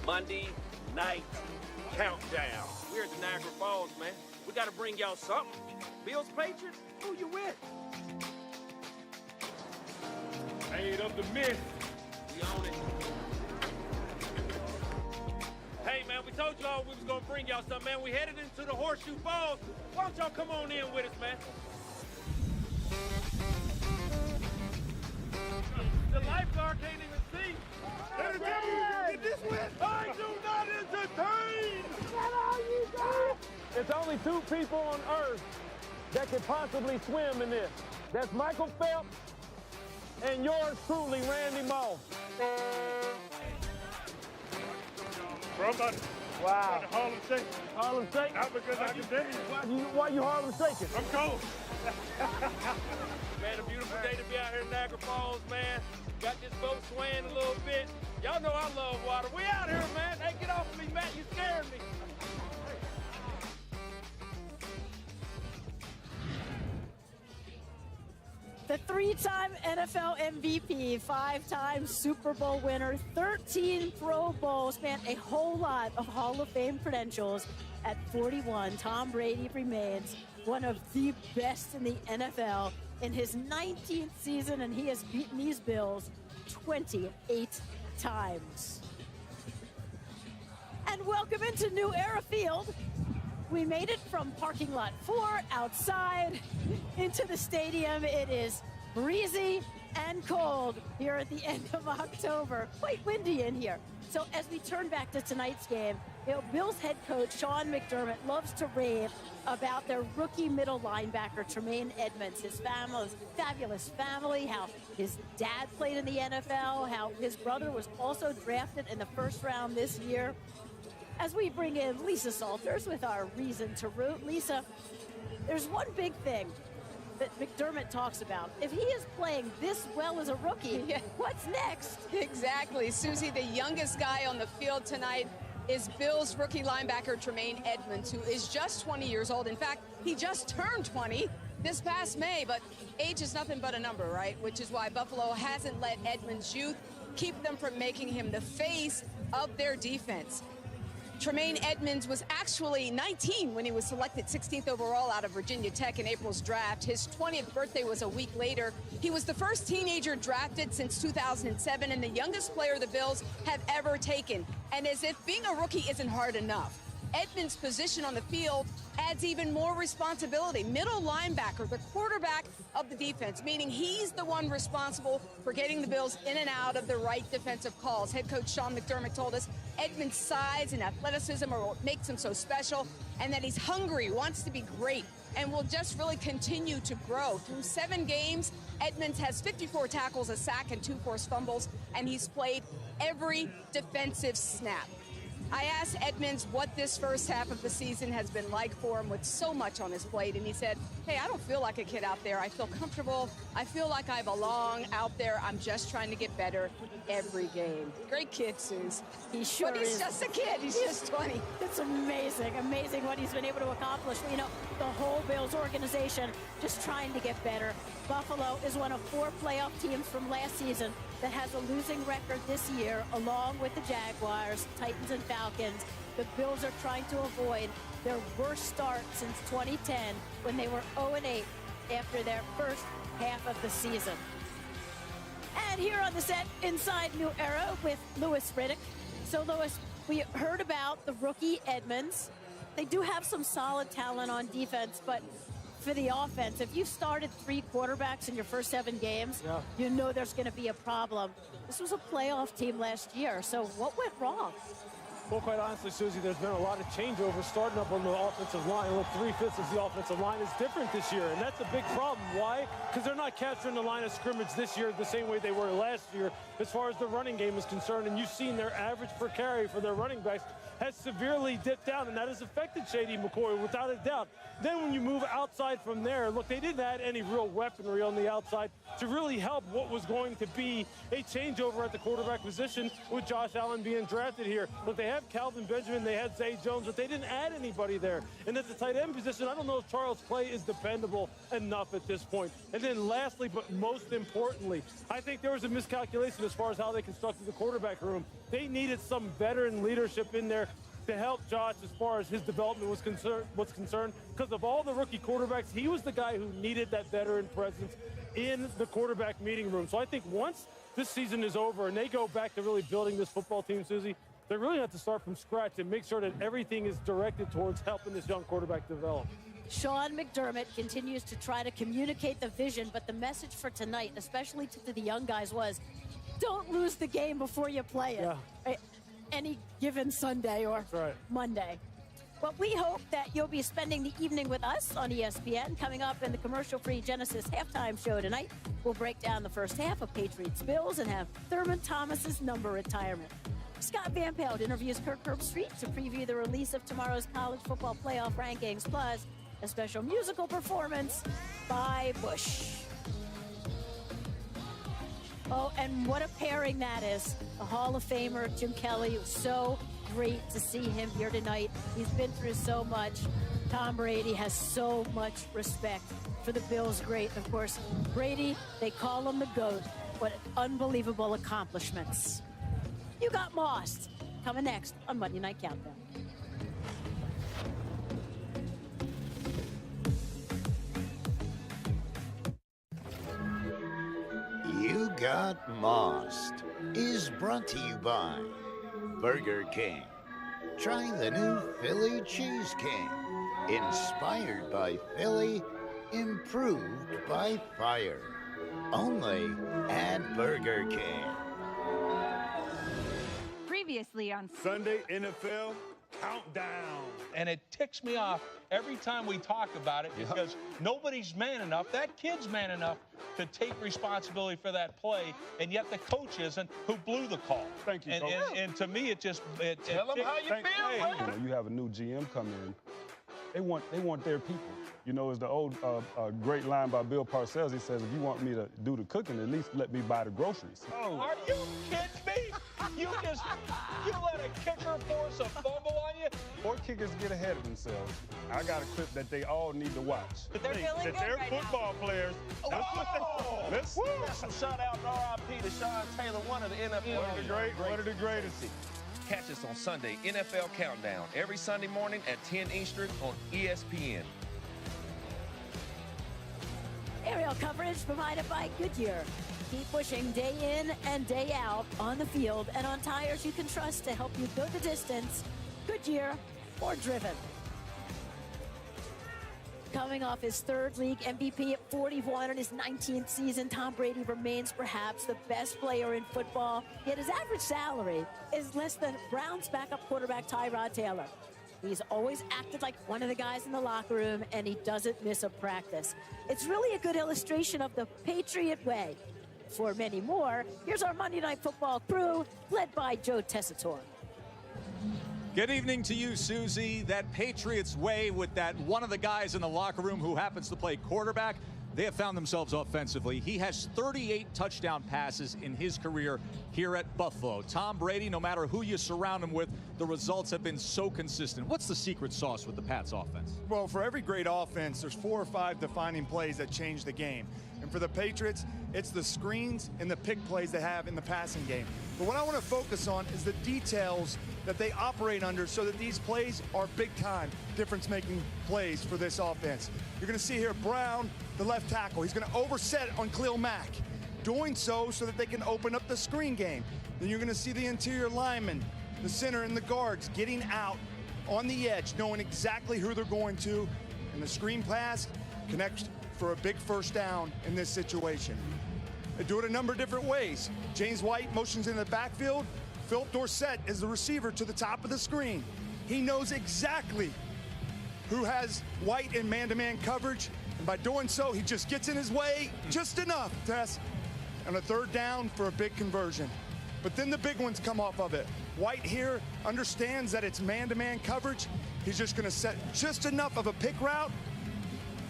Monday night countdown. We're at the Niagara Falls, man. We gotta bring y'all something. Bills Patriots, who you with? Made of the mist. We own it. Hey, man, we told y'all we was gonna bring y'all something, man. We headed into the Horseshoe Falls. Why don't y'all come on in with us, man? The lifeguard can't even see. Get this wet. I do not entertain! There's only 2 people on Earth that could possibly swim in this. That's Michael Phelps and yours truly, Randy Moss. Bro, I'm about to Harlem Shake. Harlem Shake? Not because I can dance. Why you Harlem shaking? I'm cold. Man, a beautiful day to be out here in Niagara Falls, man. Got this boat swaying a little bit. Y'all know I love water. We out here, man. Hey, get off of me, Matt. You scared me. The 3-time NFL MVP, 5-time Super Bowl winner, 13 Pro Bowls, man, a whole lot of Hall of Fame credentials. At 41, Tom Brady remains one of the best in the NFL in his 19th season, and he has beaten these Bills 28 times. And welcome into New Era Field. We made it from parking lot 4 outside into the stadium. It is breezy and cold here at the end of October. Quite windy in here. So as we turn back to tonight's game, Bills head coach Sean McDermott loves to rave about their rookie middle linebacker, Tremaine Edmunds, his family's fabulous family, how his dad played in the NFL, how his brother was also drafted in the first round this year. As we bring in Lisa Salters with our reason to root. Lisa, there's one big thing that McDermott talks about. If he is playing this well as a rookie, what's next? Exactly. Susie, the youngest guy on the field tonight is Bills rookie linebacker Tremaine Edmunds, who is just 20 years old. In fact, he just turned 20 this past May, but age is nothing but a number, right? Which is why Buffalo hasn't let Edmunds' youth keep them from making him the face of their defense. Tremaine Edmunds was actually 19 when he was selected 16th overall out of Virginia Tech in April's draft. His 20th birthday was a week later. He was the first teenager drafted since 2007 and the youngest player the Bills have ever taken. And as if being a rookie isn't hard enough, Edmunds' position on the field adds even more responsibility. Middle linebacker, the quarterback of the defense, meaning he's the one responsible for getting the Bills in and out of the right defensive calls. Head coach Sean McDermott told us Edmunds' size and athleticism are what makes him so special, and that he's hungry, wants to be great, and will just really continue to grow. Through 7 games, Edmonds has 54 tackles, a sack, and 2 forced fumbles, and he's played every defensive snap. I asked Edmonds what this first half of the season has been like for him with so much on his plate, and he said, hey, I don't feel like a kid out there. I feel comfortable. I feel like I belong out there. I'm just trying to get better every game. Great kid, Suze. He sure But he's is. just a kid. He's just 20. It's amazing, amazing what he's been able to accomplish. You know, the whole Bills organization just trying to get better. Buffalo is one of 4 playoff teams from last season that has a losing record this year, along with the Jaguars, Titans, and Falcons. The Bills are trying to avoid their worst start since 2010, when they were 0-8 after their first half of the season. And here on the set, inside New Era with Louis Riddick. So, Louis, we heard about the rookie Edmonds. They do have some solid talent on defense, but for the offense, if you've started 3 quarterbacks in your first 7 games, you know there's going to be a problem. This was a playoff team last year, so what went wrong? Well, quite honestly, Susie, there's been a lot of changeover starting up on the offensive line. Look, 3/5 of the offensive line is different this year, and that's a big problem. Why? Because they're not capturing the line of scrimmage this year the same way they were last year as far as the running game is concerned, and you've seen their average per carry for their running backs has severely dipped down, and that has affected Shady McCoy without a doubt. Then when you move outside from there, look, they didn't add any real weaponry on the outside to really help what was going to be a changeover at the quarterback position with Josh Allen being drafted here. Look, they have Calvin Benjamin, they had Zay Jones, but they didn't add anybody there. And at the tight end position, I don't know if Charles Clay is dependable enough at this point. And then lastly, but most importantly, I think there was a miscalculation as far as how they constructed the quarterback room. They needed some veteran leadership in there to help Josh as far as his development was concerned. Because of all the rookie quarterbacks, he was the guy who needed that veteran presence in the quarterback meeting room. So I think once this season is over and they go back to really building this football team, Susie, they really have to start from scratch and make sure that everything is directed towards helping this young quarterback develop. Sean McDermott continues to try to communicate the vision, but the message for tonight, especially to the young guys, was don't lose the game before you play it. Right? Any given Sunday or Monday. But we hope that you'll be spending the evening with us on ESPN. Coming up in the commercial-free Genesis halftime show tonight, we'll break down the first half of Patriots Bills and have Thurman Thomas's number retirement. Scott Van Pelt interviews Kirk Herbstreit to preview the release of tomorrow's college football playoff rankings, plus a special musical performance by Bush. Oh, and what a pairing that is. The Hall of Famer, Jim Kelly. It was so great to see him here tonight. He's been through so much. Tom Brady has so much respect for the Bills' great. Of course, Brady, they call him the GOAT. What unbelievable accomplishments. You got Moss. Coming next on Monday Night Countdown. You Got Mossed is brought to you by Burger King. Try the new Philly Cheese King. Inspired by Philly, improved by fire. Only at Burger King. Previously on Sunday NFL Countdown. And it ticks me off every time we talk about it because nobody's man enough. That kid's man enough to take responsibility for that play, and yet the coach isn't, who blew the call. Thank you, Coach. And to me, it just Tell them how you feel. You know, you have a new GM come in. They want their people. You know, as the old great line by Bill Parcells, he says, if you want me to do the cooking, at least let me buy the groceries. Oh. Are you kidding me? You let a kicker force a fumble on you? Poor kickers get ahead of themselves. I got a clip that they all need to watch. But they're feeling good they're right football players. Let's Special shout out and RIP to Sean Taylor, one of the NFL. One of the greatest. Catch us on Sunday, NFL Countdown, every Sunday morning at 10 Eastern on ESPN. Aerial coverage provided by Goodyear. Keep pushing day in and day out on the field and on tires you can trust to help you go the distance. Goodyear or driven. Coming off his 3rd league MVP at 41 in his 19th season, Tom Brady remains perhaps the best player in football, yet his average salary is less than Browns backup quarterback Tyrod Taylor. He's always acted like one of the guys in the locker room, and he doesn't miss a practice. It's really a good illustration of the Patriot way. For many more, here's our Monday Night Football crew, led by Joe Tessitore. Good evening to you, Susie. That Patriots way with that one of the guys in the locker room who happens to play quarterback, they have found themselves offensively. He has 38 touchdown passes in his career here at Buffalo. Tom Brady, no matter who you surround him with, the results have been so consistent. What's the secret sauce with the Pats offense? Well, for every great offense, there's 4 or 5 defining plays that change the game. And for the Patriots, it's the screens and the pick plays they have in the passing game. But what I want to focus on is the details that they operate under so that these plays are big-time difference-making plays for this offense. You're going to see here Brown, the left tackle. He's going to overset on Khalil Mack, doing so that they can open up the screen game. Then you're going to see the interior linemen, the center and the guards getting out on the edge, knowing exactly who they're going to, and the screen pass connects for a big first down in this situation. They do it a number of different ways. James White motions in the backfield. Philip Dorsett is the receiver to the top of the screen. He knows exactly who has White in man-to-man coverage, and by doing so, he just gets in his way just enough, Tess, on a third down for a big conversion. But then the big ones come off of it. White here understands that it's man-to-man coverage. He's just going to set just enough of a pick route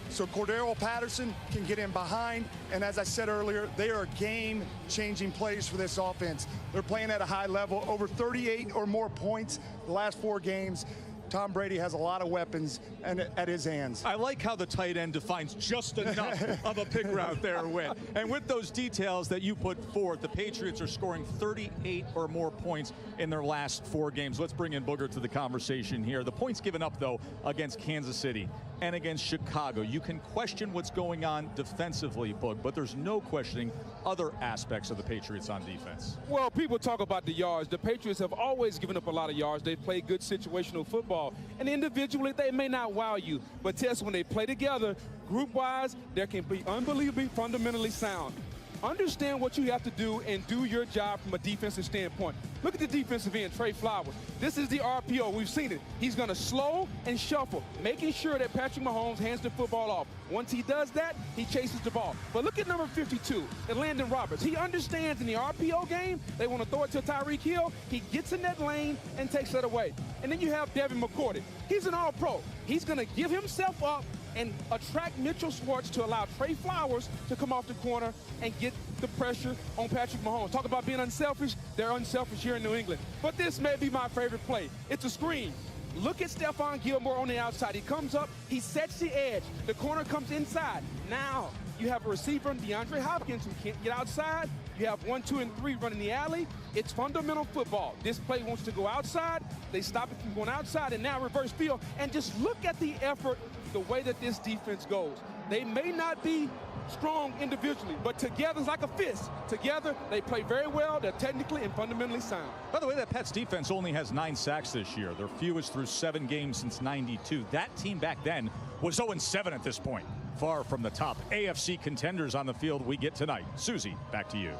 so Cordero Patterson can get in behind. And as I said earlier, they are game-changing plays for this offense. They're playing at a high level, over 38 or more points the last 4 games. Tom Brady has a lot of weapons at his hands. I like how the tight end defines just enough of a pick route there, Whit. And with those details that you put forth, the Patriots are scoring 38 or more points in their last 4 games. Let's bring in Booger to the conversation here. The points given up, though, against Kansas City and against Chicago. You can question what's going on defensively, Boog, but there's no questioning other aspects of the Patriots on defense. Well, people talk about the yards. The Patriots have always given up a lot of yards. They play good situational football. And individually, they may not wow you. But, Tess, when they play together, group-wise, they can be unbelievably fundamentally sound. Understand what you have to do and do your job from a defensive standpoint. Look at the defensive end, Trey Flowers. This is the RPO. We've seen it. He's going to slow and shuffle, making sure that Patrick Mahomes hands the football off. Once he does that, he chases the ball. But look at number 52, Landon Roberts. He understands in the RPO game, they want to throw it to Tyreek Hill. He gets in that lane and takes it away. And then you have Devin McCourty. He's an all-pro. He's going to give himself up and attract Mitchell Schwartz to allow Trey Flowers to come off the corner and get the pressure on Patrick Mahomes. Talk about being unselfish. They're unselfish here in New England. But this may be my favorite play. It's a screen. Look at Stephon Gilmore on the outside. He comes up. He sets the edge. The corner comes inside. Now you have a receiver, DeAndre Hopkins, who can't get outside. You have 1, 2, and 3 running the alley. It's fundamental football. This play wants to go outside. They stop it from going outside, and now reverse field. And just look at the effort, the way that this defense goes. They may not be strong individually, but together it's like a fist. Together, they play very well. They're technically and fundamentally sound. By the way, that Pats defense only has 9 sacks this year. Their fewest through 7 games since '92. That team back then was 0-7 at this point. Far from the top AFC contenders on the field we get tonight. Susie, back to you.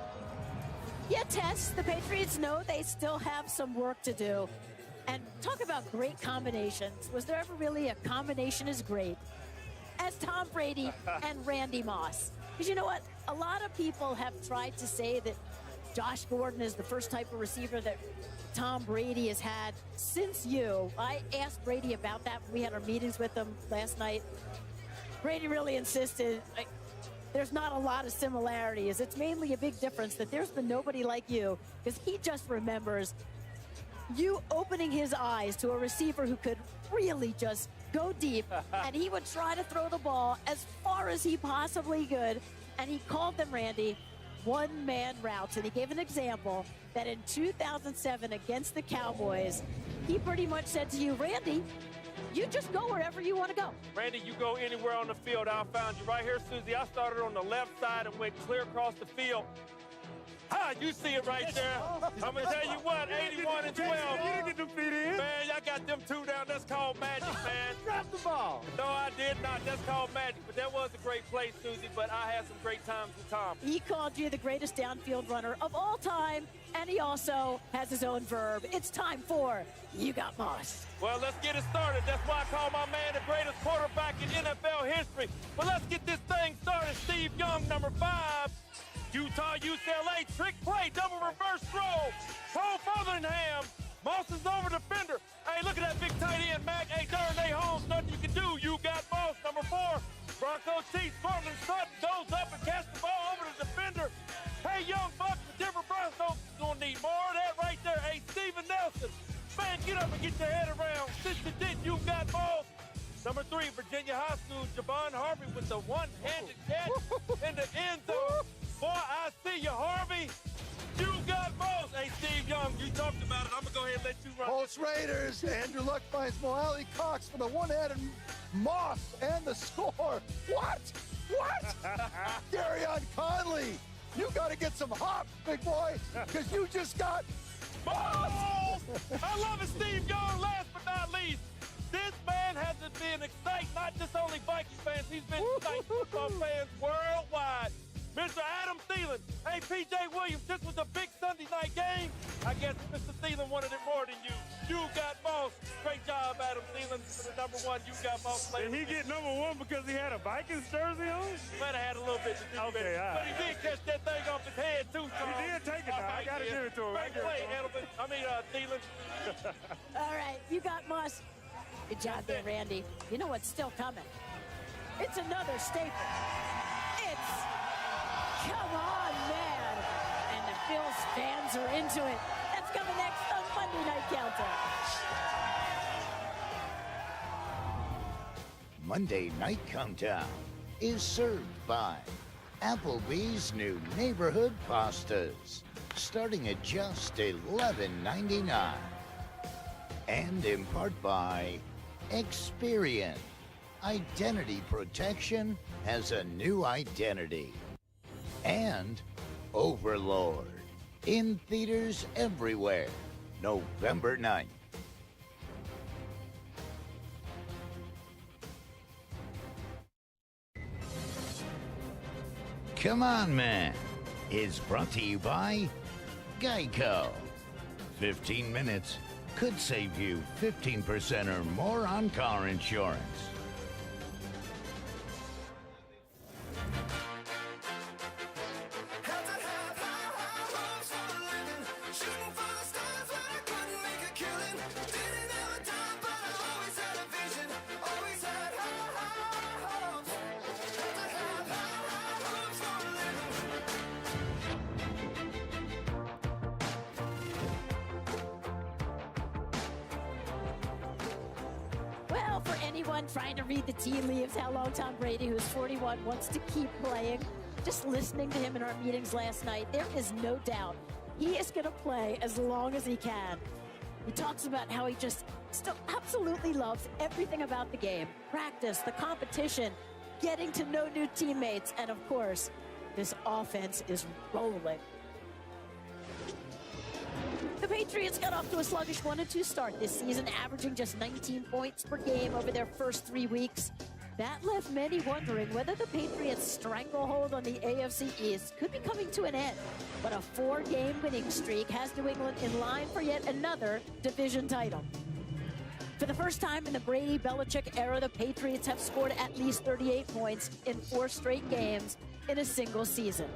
Yeah, Tess, the Patriots know they still have some work to do. And talk about great combinations. Was there ever really a combination as great as Tom Brady and Randy Moss? Because you know what? A lot of people have tried to say that Josh Gordon is the first type of receiver that Tom Brady has had since you. I asked Brady about that when we had our meetings with him last night. Brady really insisted there's not a lot of similarities. It's mainly a big difference that there's been nobody like you, because he just remembers you opening his eyes to a receiver who could really just go deep, and he would try to throw the ball as far as he possibly could, and he called them, Randy, one-man routes. And he gave an example that in 2007 against the Cowboys, he pretty much said to you, Randy, you just go wherever you want to go. Randy, you go anywhere on the field. I found you right here, Susie. I started on the left side and went clear across the field. Ah, you see it right there. I'm going to tell you what, 81 and 12. You didn't get them feet in. Man, y'all got them two down. That's called magic, man. Drop the ball. No, I did not. That's called magic. But that was a great play, Susie, but I had some great times with Tom. He called you the greatest downfield runner of all time, and he also has his own verb. It's time for You Got Moss. Well, let's get it started. That's why I call my man the greatest quarterback in NFL history. Well, let's get this thing started. Steve Young, number 5. Utah, UCLA, trick play, double reverse throw. Cole Fotheringham. Moss is over defender. Hey, look at that big tight end, Mac. Hey, Darnay Holmes, nothing you can do. You got Moss, number 4. Bronco Chiefs, Cortland Sutton goes up and catches the ball over the defender. Hey, young buck, the Denver Broncos gonna need more of that right there. Hey, Steven Nelson, man, get up and get your head around. Since you did, you got Moss. Number 3, Virginia High School, Javon Harvey with the one-handed catch in the end zone. Boy, I see you, Harvey. You got Moss. Hey, Steve Young, you talked about it. I'm going to go ahead and let you run. Colts Raiders. Andrew Luck finds Moali Cox for the one-handed Moss and the score. What? Darion Conley. You got to get some hops, big boy, because you just got Moss. I love it, Steve Young. Last but not least, this man has been exciting not just only Viking fans, he's been exciting football fans worldwide. Mr. Adam Thielen. Hey, P.J. Williams, this was a big Sunday night game. I guess Mr. Thielen wanted it more than you. You got Moss. Great job, Adam Thielen, for the number 1. You got Moss. Did he get number 1 because he had a Vikings jersey on? Might have had a little bit to do with it. All right. But he did catch that thing off his head, too. So He did take it now. I got to give it to him. Great play, Edelman. Thielen. All right, you got Moss. Good job there, Randy. You know what's still coming? It's another staple. It's Come On Man. And the Bills fans are into it. That's coming next on Monday Night Countdown. Monday Night Countdown is served by Applebee's new neighborhood pastas, starting at just $11.99. And in part by Experian. Identity protection has a new identity. And Overlord, in theaters everywhere, November 9th. Come On Man is brought to you by Geico. 15 minutes could save you 15% or more on car insurance. Well, for anyone trying to read the tea leaves, how long Tom Brady, who's 41, wants to keep playing, just listening to him in our meetings last night, there is no doubt he is going to play as long as he can. He talks about how he just still absolutely loves everything about the game. Practice, the competition, getting to know new teammates, and of course, this offense is rolling. The Patriots got off to a sluggish 1-2 start this season, averaging just 19 points per game over their first 3 weeks. That left many wondering whether the Patriots' stranglehold on the AFC East could be coming to an end. But a 4-game winning streak has New England in line for yet another division title. For the first time in the Brady-Belichick era, the Patriots have scored at least 38 points in 4 straight games in a single season,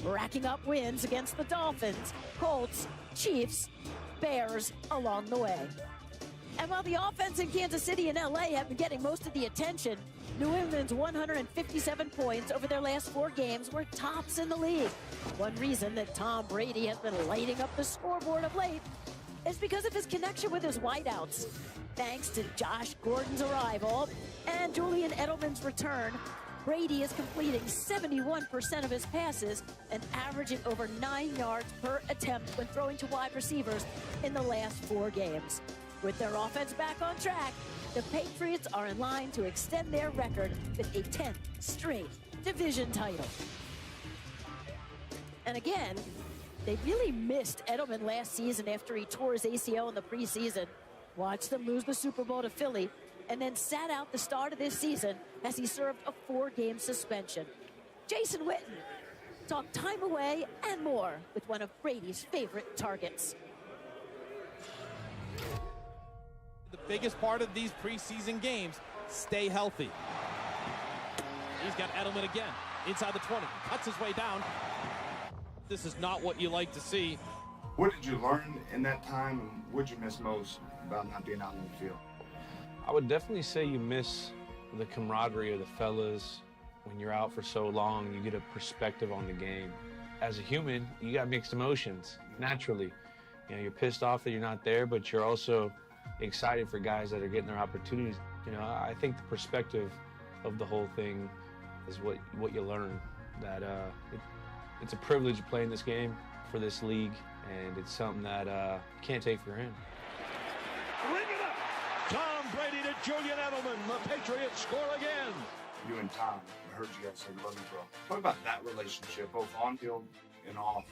racking up wins against the Dolphins, Colts, Chiefs, Bears along the way. And while the offense in Kansas City and LA have been getting most of the attention, New England's 157 points over their last 4 games were tops in the league. One reason that Tom Brady has been lighting up the scoreboard of late is because of his connection with his wideouts. Thanks to Josh Gordon's arrival and Julian Edelman's return, Brady is completing 71% of his passes and averaging over 9 yards per attempt when throwing to wide receivers in the last 4 games. With their offense back on track, the Patriots are in line to extend their record with a 10th straight division title. And again, they really missed Edelman last season after he tore his ACL in the preseason. Watched them lose the Super Bowl to Philly, and then sat out the start of this season as he served a 4-game suspension. Jason Witten talked time away and more with one of Brady's favorite targets. The biggest part of these preseason games, stay healthy. He's got Edelman again, inside the 20, cuts his way down. This is not what you like to see. What did you learn in that time, and what did you miss most about not being out in the field? I would definitely say you miss the camaraderie of the fellas. When you're out for so long, you get a perspective on the game. As a human, you got mixed emotions, naturally. You know, you're pissed off that you're not there, but you're also excited for guys that are getting their opportunities. You know, I think the perspective of the whole thing is what you learn. That it's a privilege to play in this game for this league, and it's something that you can't take for granted. Ring it up! Tom Brady to Julian Edelman. The Patriots score again. You and Tom, I heard you guys say love you, bro. Talk about that relationship, both on field and off.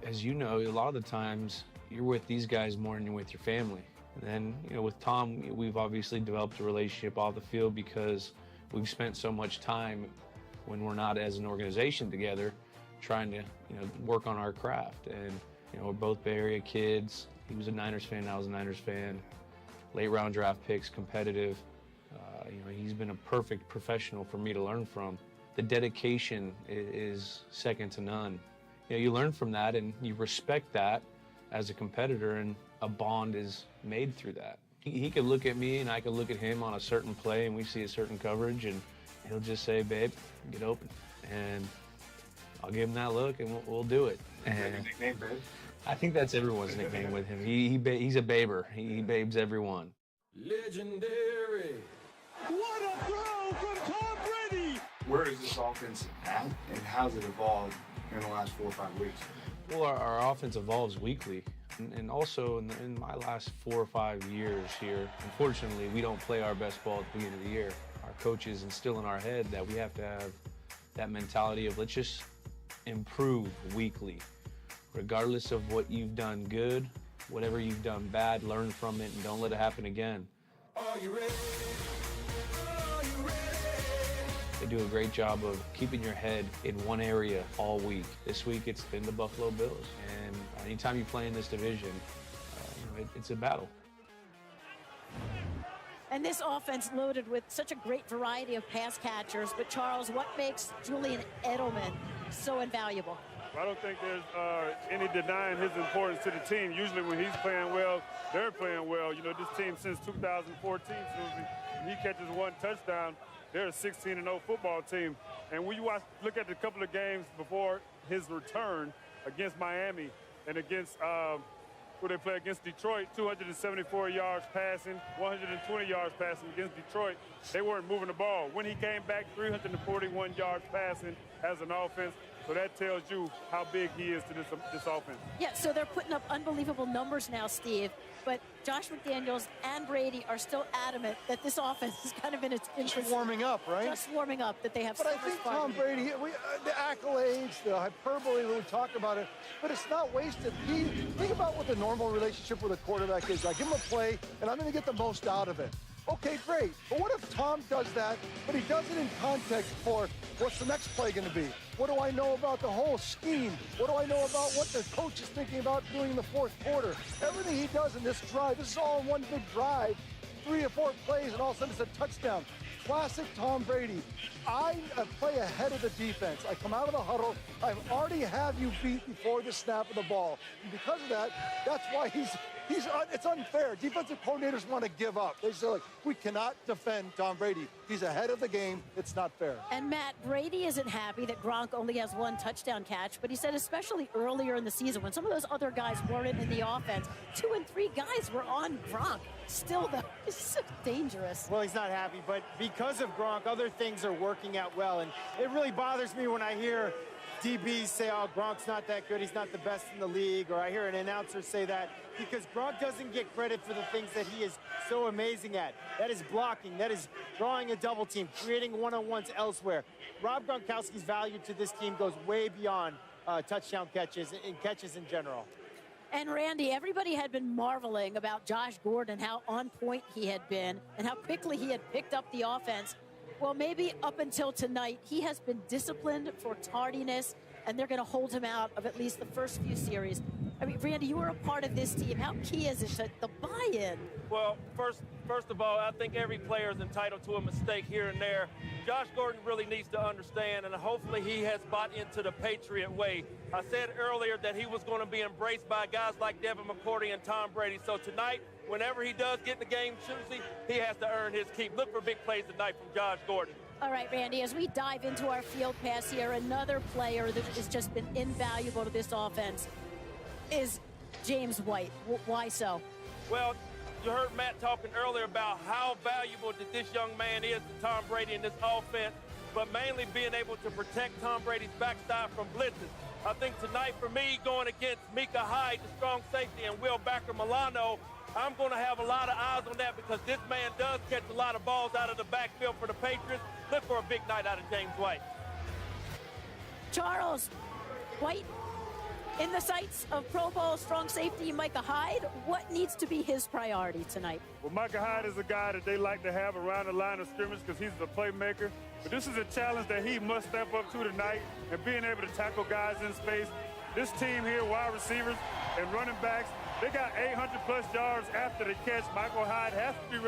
As you know, a lot of the times you're with these guys more than you're with your family. And then, you know, with Tom, we've obviously developed a relationship off the field because we've spent so much time when we're not as an organization together trying to, you know, work on our craft. And, you know, we're both Bay Area kids. He was a Niners fan, I was a Niners fan. Late round draft picks, competitive. You know, he's been a perfect professional for me to learn from. The dedication is second to none. You know, you learn from that and you respect that as a competitor, and a bond is made through that. He could look at me and I could look at him on a certain play and we see a certain coverage and he'll just say, babe, get open. And I'll give him that look and we'll do it. Is that your nickname, babe? I think that's everyone's nickname with him. He's a baber. He babes everyone. Legendary. What a throw from Tom Brady! Where is this offense at, and how's it evolved in the last 4 or 5 weeks? Well, our offense evolves weekly. And also in my last 4 or 5 years here, unfortunately, we don't play our best ball at the beginning of the year. Our coaches instill in our head that we have to have that mentality of let's just improve weekly. Regardless of what you've done good, whatever you've done bad, learn from it and don't let it happen again. Are you ready? They do a great job of keeping your head in one area all week. This week it's been the Buffalo Bills, and anytime you play in this division, you know, it's a battle. And this offense loaded with such a great variety of pass catchers. But Charles, what makes Julian Edelman so invaluable? I don't think there's any denying his importance to the team. Usually when he's playing well, they're playing well. You know, this team since 2014, Susie, when he catches one touchdown, they're a 16-0 football team. And when you look at the couple of games before his return against Miami and against, where they play against Detroit, 274 yards passing, 120 yards passing against Detroit. They weren't moving the ball. When he came back, 341 yards passing as an offense. So that tells you how big he is to this offense. Yeah, so they're putting up unbelievable numbers now, Steve. But Josh McDaniels and Brady are still adamant that this offense is kind of in its infancy. Just warming up, right? Just warming up, that they have But so I think much fun. Tom Brady, the accolades, the hyperbole when we talk about it, but it's not wasted. Think about what the normal relationship with a quarterback is. I give him a play, and I'm going to get the most out of it. Okay, great. But what if Tom does that, but he does it in context for what's the next play going to be? What do I know about the whole scheme? What do I know about what the coach is thinking about doing in the fourth quarter? Everything he does in this drive, this is all in one big drive, 3 or 4 plays, and all of a sudden it's a touchdown. Classic Tom Brady. I play ahead of the defense. I come out of the huddle. I already have you beat before the snap of the ball. And because of that, that's why it's unfair. Defensive coordinators want to give up. They say, like, we cannot defend Tom Brady. He's ahead of the game. It's not fair. And Matt, Brady isn't happy that Gronk only has 1 touchdown catch, but he said especially earlier in the season when some of those other guys weren't in the offense, 2 and 3 guys were on Gronk. Still, though, it's so dangerous. Well, he's not happy, but because of Gronk, other things are working out well. And it really bothers me when I hear DBs say, oh, Gronk's not that good, he's not the best in the league, or I hear an announcer say that, because Gronk doesn't get credit for the things that he is so amazing at. That is blocking, that is drawing a double team, creating one-on-ones elsewhere. Rob Gronkowski's value to this team goes way beyond touchdown catches and catches in general. And Randy, everybody had been marveling about Josh Gordon, how on point he had been and how quickly he had picked up the offense. Well, maybe up until tonight, he has been disciplined for tardiness, and they're going to hold him out of at least the first few series. I mean, Randy, you were a part of this team. How key is it to the buy-in? Well, first of all, I think every player is entitled to a mistake here and there. Josh Gordon really needs to understand, and hopefully he has bought into the Patriot way. I said earlier that he was going to be embraced by guys like Devin McCourty and Tom Brady. So tonight, whenever he does get in the game, Susie, he has to earn his keep. Look for big plays tonight from Josh Gordon. All right, Randy, as we dive into our field pass here, another player that has just been invaluable to this offense is James White. Why so? Well, you heard Matt talking earlier about how valuable that this young man is to Tom Brady in this offense, but mainly being able to protect Tom Brady's backside from blitzes. I think tonight for me, going against Micah Hyde, the strong safety, and Will Backer-Milano, I'm going to have a lot of eyes on that because this man does catch a lot of balls out of the backfield for the Patriots. Look for a big night out of James White. Charles, White in the sights of Pro Bowl strong safety Micah Hyde. What needs to be his priority tonight? Well, Micah Hyde is a guy that they like to have around the line of scrimmage because he's a playmaker. But this is a challenge that he must step up to tonight, and being able to tackle guys in space. This team here, wide receivers and running backs, they got 800-plus yards after the catch. Michael Hyde has to be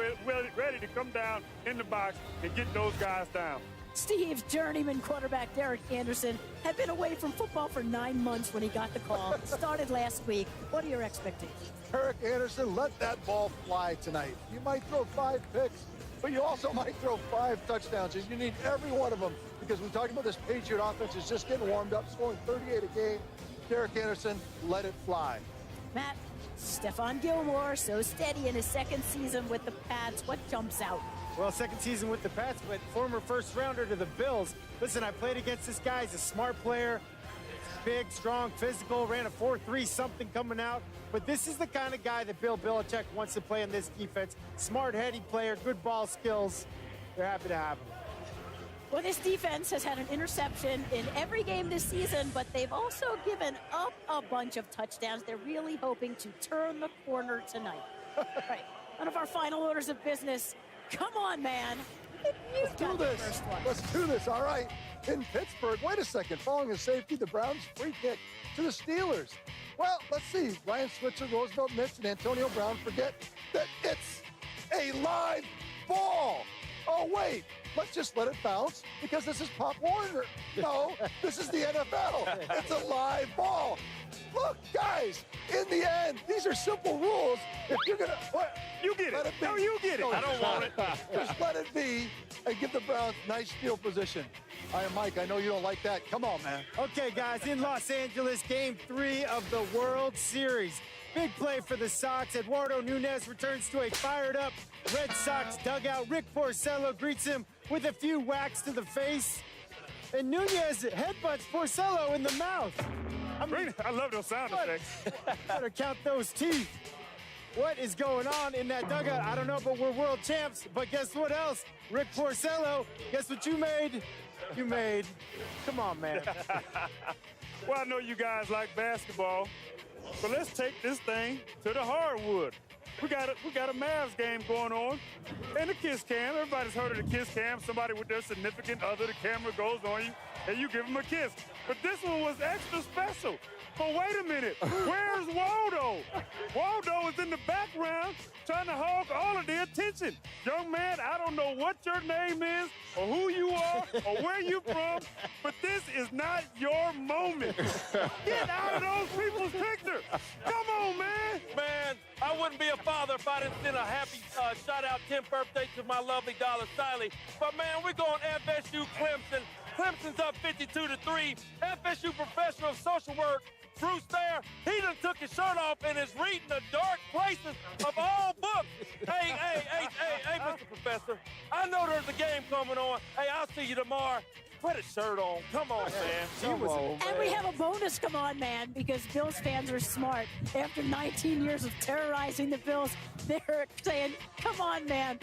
ready to come down in the box and get those guys down. Steve's journeyman quarterback, Derek Anderson, had been away from football for 9 months when he got the call. Started last week. What are your expectations? Derek Anderson, let that ball fly tonight. You might throw 5 picks, but you also might throw 5 touchdowns. And you need every one of them because we're talking about this Patriot offense is just getting warmed up, scoring 38 a game. Derek Anderson, let it fly. Matt, Stephon Gilmore, so steady in his second season with the Pats. What jumps out? Well, second season with the Pats, but former first-rounder to the Bills. Listen, I played against this guy. He's a smart player. Big, strong, physical, ran a 4.3 something coming out. But this is the kind of guy that Bill Belichick wants to play in this defense. Smart, heady player, good ball skills. They're happy to have him. Well, this defense has had an interception in every game this season, but they've also given up a bunch of touchdowns. They're really hoping to turn the corner tonight. Right. One of our final orders of business. Come on, man. Let's do this. Let's do this. All right. In Pittsburgh, wait a second. Following a safety, the Browns free kick to the Steelers. Well, let's see. Ryan Switzer, Roosevelt missed, and Antonio Brown forget that it's a live ball. Oh, wait. Let's just let it bounce because this is Pop Warner. No, this is the NFL. It's a live ball. Look, guys, in the end, these are simple rules. If you're going to... You get it. Let it be. No, you get it. No, I don't want it. Just let it be and give the Browns nice field position. All right, Mike, I know you don't like that. Come on, man. Okay, guys, in Los Angeles, Game 3 of the World Series. Big play for the Sox. Eduardo Nunez returns to a fired-up Red Sox dugout. Rick Porcello greets him with a few whacks to the face. And Nunez headbutts Porcello in the mouth. I love those sound effects. Better count those teeth. What is going on in that dugout? I don't know, but we're world champs. But guess what else? Rick Porcello, guess what you made? You made. Come on, man. Well, I know you guys like basketball, but let's take this thing to the hardwood. We got a Mavs game going on, and the kiss cam. Everybody's heard of the kiss cam. Somebody with their significant other, the camera goes on you, and you give them a kiss. But this one was extra special. But wait a minute, where's Waldo? Waldo is in the background trying to hog all of the attention. Young man, I don't know what your name is or who you are or where you from, but this is not your moment. Get out of those people's picture. Come on, man. Man, I wouldn't be a father if I didn't send a happy shout-out 10th birthday to my lovely daughter, Siley. But, man, we're going FSU Clemson. Clemson's up 52-3. FSU professor of social work, Bruce there, he done took his shirt off and is reading the dark places of all books. Hey, Mr. Professor, I know there's a game coming on. Hey, I'll see you tomorrow. Put a shirt on. Come on, man. And we have a bonus, come on, man, because Bills fans are smart. After 19 years of terrorizing the Bills, they're saying, come on, man.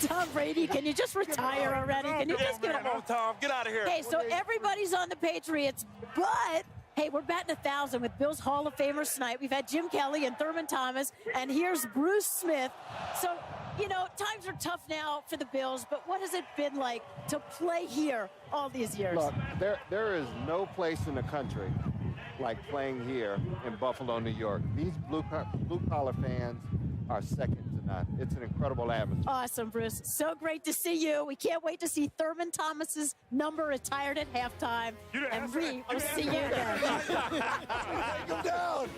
Tom Brady, can you just retire already? Can you just get Come on, Tom, get out of here. Okay, so everybody's on the Patriots, but Hey, we're batting 1,000 with Bills Hall of Famers tonight. We've had Jim Kelly and Thurman Thomas, and here's Bruce Smith. So, you know, times are tough now for the Bills, but what has it been like to play here all these years? Look, there is no place in the country like playing here in Buffalo, New York. These blue-collar fans are second to none. It's an incredible atmosphere. Awesome, Bruce. So great to see you. We can't wait to see Thurman Thomas's number retired at halftime. And we will see you again. Take him down.